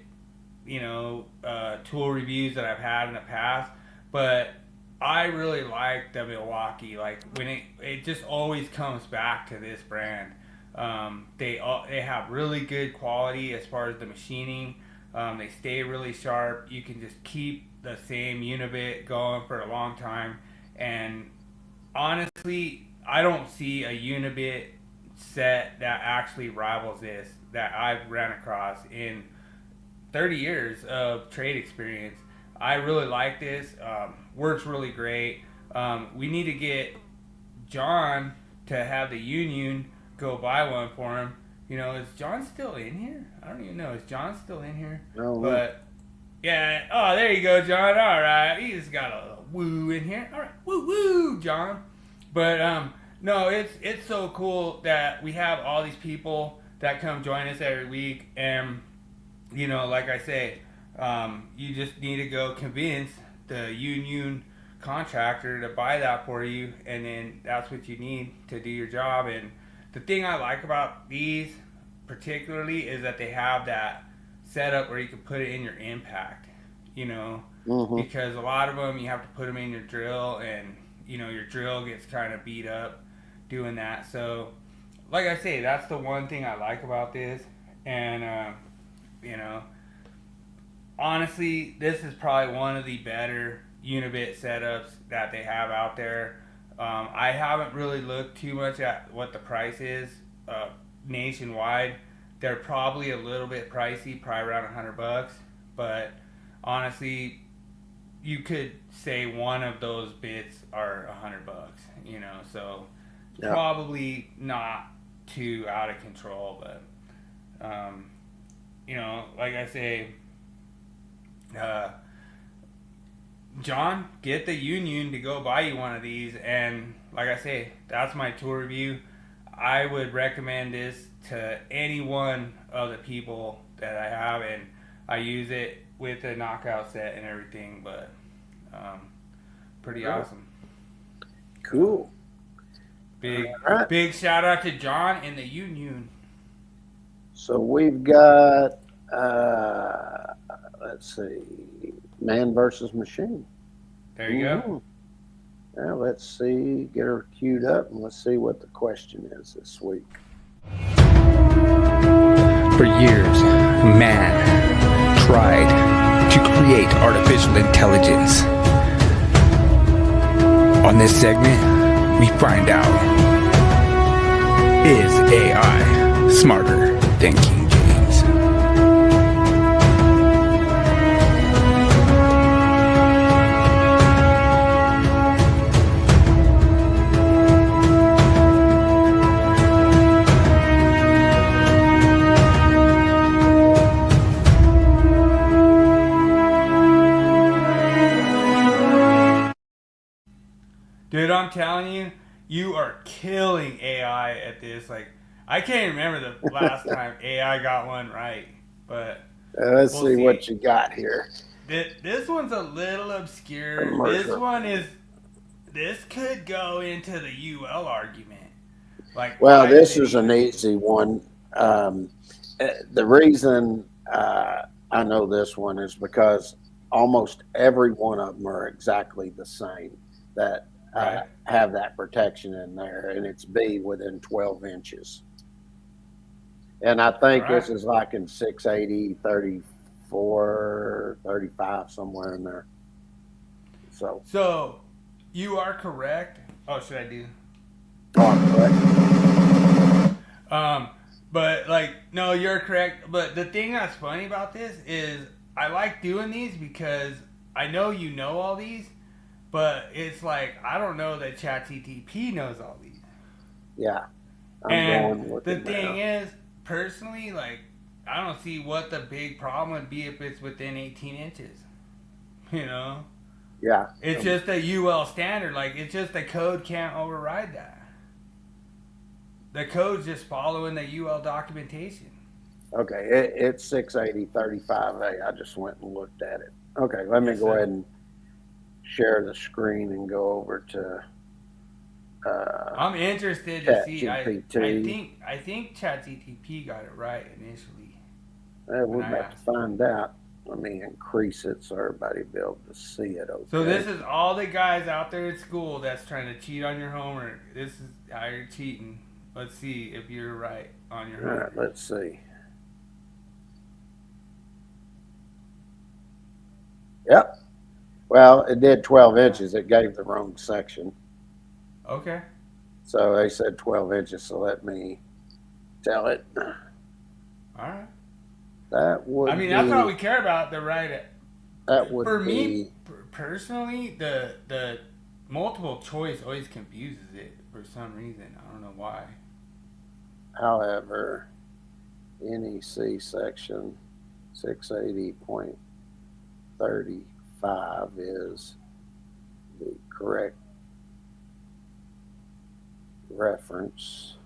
tool reviews that I've had in the past. But I really like the Milwaukee. Like when it just always comes back to this brand. They have really good quality as far as the machining. They stay really sharp. You can just keep the same Unibit going for a long time. And honestly, I don't see a Unibit set that actually rivals this that I've ran across in 30 years of trade experience. I really like this. Works really great. We need to get John to have the union go buy one for him. Is John still in here? I don't even know. Is John still in here? No. But yeah. Oh, there you go, John. All right. He's got a little woo in here. All right. Woo woo, John. But no, it's so cool that we have all these people that come join us every week, and like I say, you just need to go convince the union contractor to buy that for you, and then that's what you need to do your job. And the thing I like about these particularly is that they have that setup where you can put it in your impact, because a lot of them you have to put them in your drill, and your drill gets kind of beat up doing that. So like I say, that's the one thing I like about this. And honestly, this is probably one of the better Unibit setups that they have out there. I haven't really looked too much at what the price is nationwide. They're probably a little bit pricey, probably around $100. But honestly, you could say one of those bits are $100. So yeah. Probably not too out of control. But like I say, John, get the union to go buy you one of these. And like I say, that's my tool review. I would recommend this to any one of the people that I have, and I use it with the knockout set and everything. But pretty awesome. Cool. Big shout out to John and the union. So we've got let's see, man versus machine. There you go. Now let's see, get her queued up, and let's see what the question is this week. For years, man tried to create artificial intelligence. On this segment, we find out, is AI smarter than King James? Dude, I'm telling you, you are killing AI at this. Like, I can't remember the last time AI got one right, but Let's see what you got here. This one's a little obscure. This could go into the UL argument. Well, this is an easy one. The reason I know this one is because almost every one of them are exactly the same. That have that protection in there, and it's B within 12 inches. And I think this is like in 680, 34, 35, somewhere in there. So you are correct. Oh, should I do? Oh, correct. But no, you're correct. But the thing that's funny about this is I like doing these because I know you know all these. But it's like, I don't know that ChatGPT knows all these. Yeah. The thing is, personally, I don't see what the big problem would be if it's within 18 inches. Yeah. It's just a UL standard. Like, it's just the code can't override that. The code's just following the UL documentation. Okay, it's 680.35a. I just went and looked at it. Okay, let me Yes, go sir. ahead and share the screen and go over to. I'm interested to see. ChatGPT. I think ChatGPT got it right initially. We're when I about to asked. find out. Let me increase it so everybody will be able to see it. Okay. So this is all the guys out there at school that's trying to cheat on your homework. This is how you're cheating. Let's see if you're right on your All right, homework. let's see. Yep. Well, it did 12 inches. It gave the wrong section. Okay. So they said 12 inches. So let me tell it. All right. That would I mean, be, that's all we care about. The right. that would For be, me personally, the multiple choice always confuses it for some reason. I don't know why. however, NEC section 680.35 is the correct reference.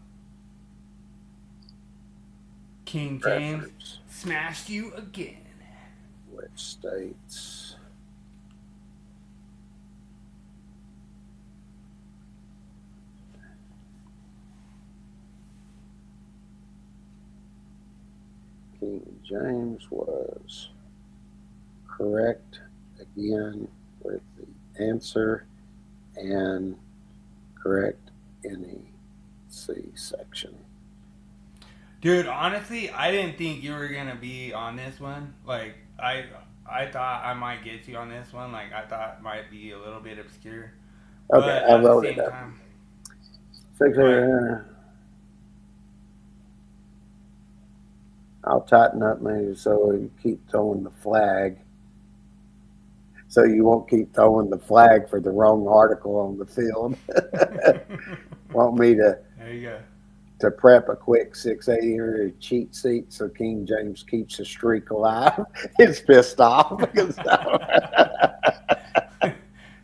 King James Reference, smashed you again. which states King James was correct again with the answer and correct NEC section. Dude, honestly, I didn't think you were gonna be on this one. Like, I thought I might get you on this one. Like, I thought it might be a little bit obscure. Okay, But I at the wrote same it up. time, I'll tighten up maybe so you keep throwing the flag. So you won't keep throwing the flag for the wrong article on the field. Want me to there you go. prep a quick 680 or cheat sheet so King James keeps the streak alive? He's pissed off.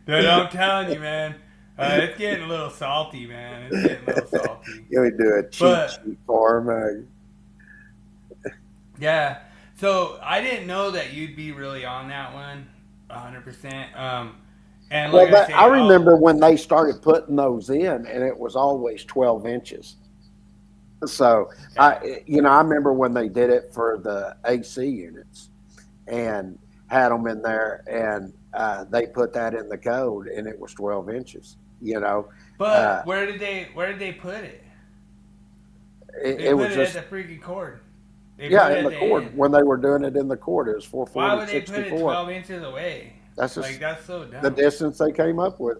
Dude, I'm telling you, man. It's getting a little salty, man. It's getting a little salty. Can we do a cheat sheet for him? Yeah. So I didn't know that you'd be really on that one, 100%. And like Well, I said, I remember when they started putting those in, and it was always 12 inches. So I remember when they did it for the AC units, and had them in there, and they put that in the code, and it was 12 inches. But where did they put it? They It put was it just at the freaking cord. They yeah, put it in at the cord end. when they were doing it in the cord. It was Why would 440, they put it 64. 12 inches away? That's just Like, that's so dumb. the distance they came up with.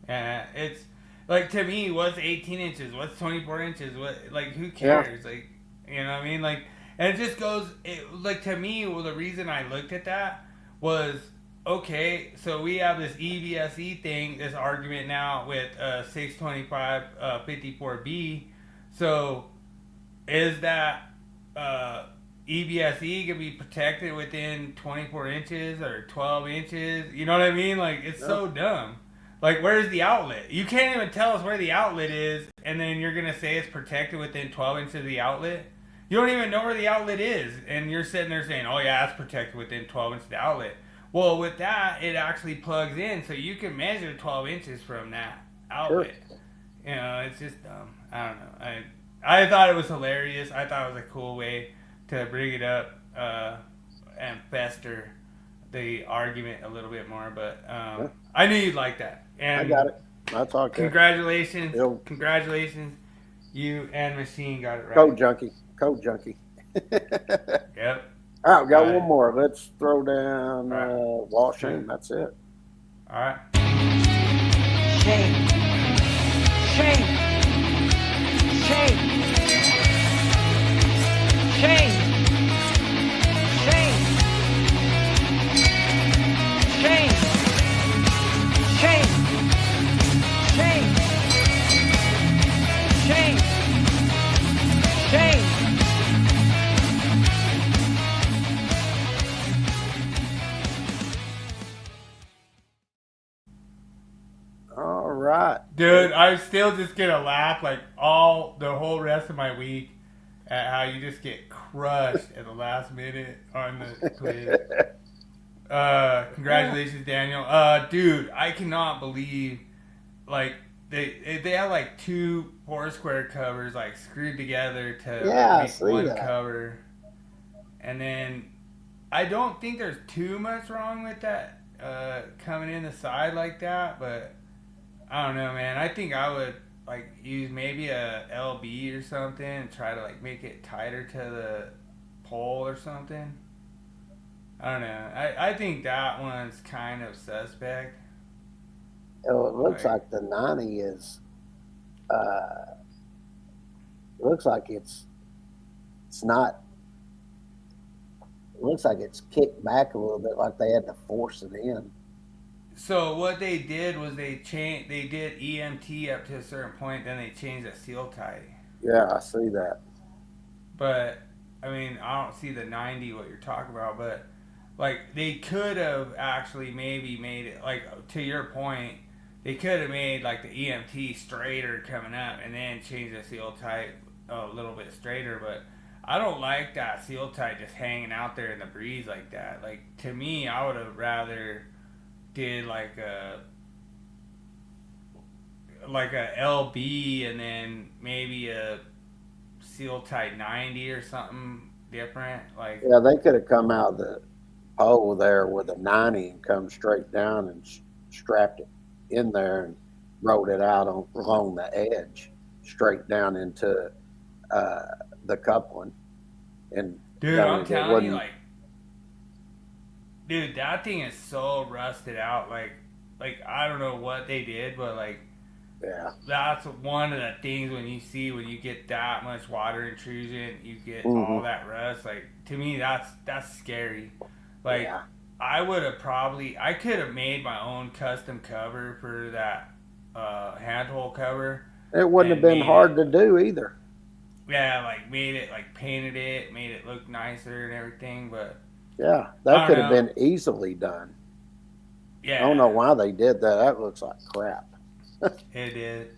Yeah, it's like, to me, what's 18 inches? What's 24 inches? What, like, who cares? Like, you know what I mean? Like, and it just goes, like, to me, well, the reason I looked at that was, okay, so we have this EBSE thing, this argument now with 625 54B. So is that EBSE can be protected within 24 inches or 12 inches? You know what I mean? Like, it's so dumb. Like, where's the outlet? You can't even tell us where the outlet is, and then you're going to say it's protected within 12 inches of the outlet? You don't even know where the outlet is, and you're sitting there saying, oh yeah, it's protected within 12 inches of the outlet. Well, with that, it actually plugs in, so you can measure 12 inches from that outlet. Sure. You know, it's just dumb. I don't know. I thought it was hilarious. I thought it was a cool way to bring it up and fester the argument a little bit more, but I knew you'd like that. And I got it. That's all. Congratulations. Bill. Congratulations. You and Machine got it right. Code junkie. Code junkie. Yep. All right, we got All right. one more. Let's throw down All right. Wall Shame. That's it. All right. Shame. Shame. Shame. Shame. Dude, I'm still just gonna laugh like the whole rest of my week at how you just get crushed at the last minute on the quiz. Congratulations, Daniel. Dude, I cannot believe like they have like 2 Foursquare covers like screwed together to make one cover, and then I don't think there's too much wrong with that coming in the side like that, but I don't know, man. I think I would like use maybe a LB or something and try to like make it tighter to the pole or something. I don't know. I think that one's kind of suspect. Oh, it looks like the 90 is. It looks like it's not. It looks like it's kicked back a little bit, like they had to force it in. So what they did was they did EMT up to a certain point, then they changed the seal tie. Yeah, I see that. But I mean, I don't see the 90 what you're talking about, but like they could have actually maybe made it like to your point, they could have made like the EMT straighter coming up and then change the seal tie a little bit straighter, but I don't like that seal tie just hanging out there in the breeze like that. Like to me, I would have rather did like a LB and then maybe a seal tight 90 or something different. Like yeah, they could have come out of the pole there with a 90 and come straight down and strapped it in there and rolled it out along the edge straight down into the coupling. And dude, I'm telling you, like, dude, that thing is so rusted out. Like I don't know what they did, but like, yeah, that's one of the things when you get that much water intrusion, you get all that rust. Like to me, that's scary. Like yeah. I could have made my own custom cover for that handhole cover. It wouldn't have been hard to do either. Yeah, like painted it, made it look nicer and everything, but yeah, that could have been easily done. Yeah, I don't know why they did that. That looks like crap. It did.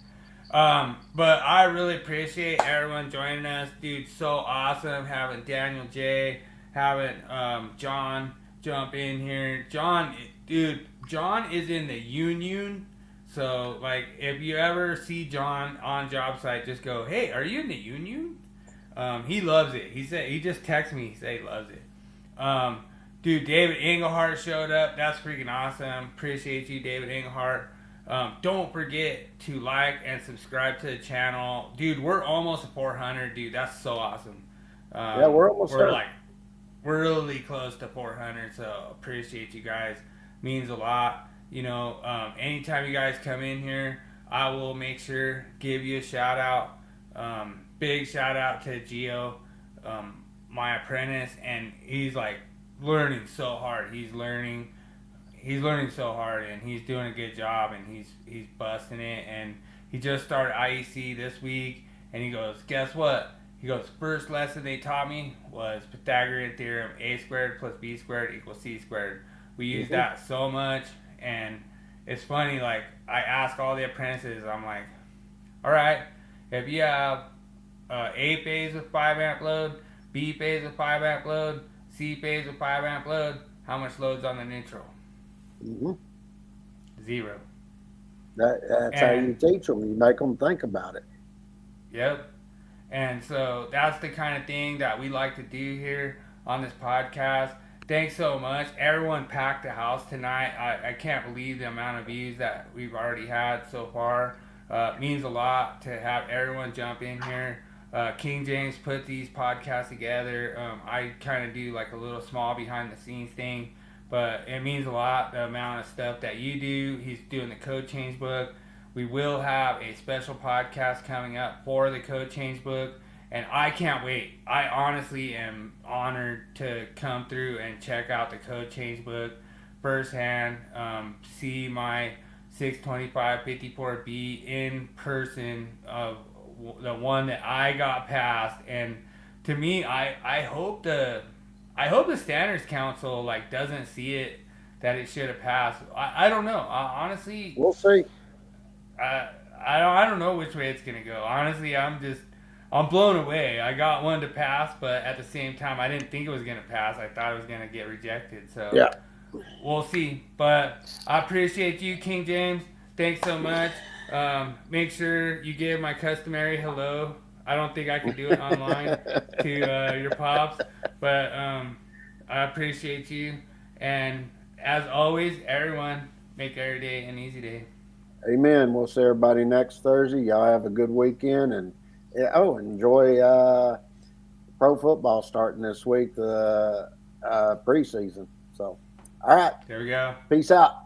But I really appreciate everyone joining us, dude. So awesome having Daniel J, having John jump in here. John is in the union. So, like, if you ever see John on job site, just go, hey, are you in the union? He loves it. He just texted me. He said he loves it. Dude, David Englehart showed up. That's freaking awesome. Appreciate you, David Englehart. Don't forget to like and subscribe to the channel. Dude, we're almost at 400, dude. That's so awesome. Yeah, we're almost there. We're really close to 400, so appreciate you guys. Means a lot. You know, anytime you guys come in here, I will make sure give you a shout out. Big shout out to Gio, my apprentice, and he's like learning so hard. He's learning so hard, and he's doing a good job, and he's busting it. And he just started IEC this week, and he goes, guess what? He goes, first lesson they taught me was Pythagorean theorem, a squared plus b squared equals c squared. We use that so much. And it's funny, like, I ask all the apprentices, I'm like, all right, if you have A phase with 5 amp load, B phase with 5 amp load, C phase with 5 amp load, how much load's on the neutral? 0. That's how you teach them. You make them think about it. Yep. And so that's the kind of thing that we like to do here on this podcast. Thanks so much. Everyone packed the house tonight. I can't believe the amount of views that we've already had so far. Means a lot to have everyone jump in here. King James put these podcasts together. I kind of do like a little small behind the scenes thing, but it means a lot, the amount of stuff that you do. He's doing the code change book. We will have a special podcast coming up for the code change book. And I can't wait. I honestly am honored to come through and check out the code change book firsthand. See my 625-54B in person of the one that I got passed. And to me, I hope the Standards Council like doesn't see it that it should have passed. I don't know. Honestly, we'll see. I don't know which way it's gonna go. Honestly, I'm blown away. I got one to pass, but at the same time, I didn't think it was gonna pass. I thought it was gonna get rejected. So Yeah. We'll see. But I appreciate you, King James. Thanks so much. Make sure you give my customary hello. I don't think I can do it online to your pops, but I appreciate you. And as always, everyone, make every day an easy day. Amen. We'll see everybody next Thursday. Y'all have a good weekend, and enjoy pro football starting this week, the preseason. So, all right. There we go. Peace out.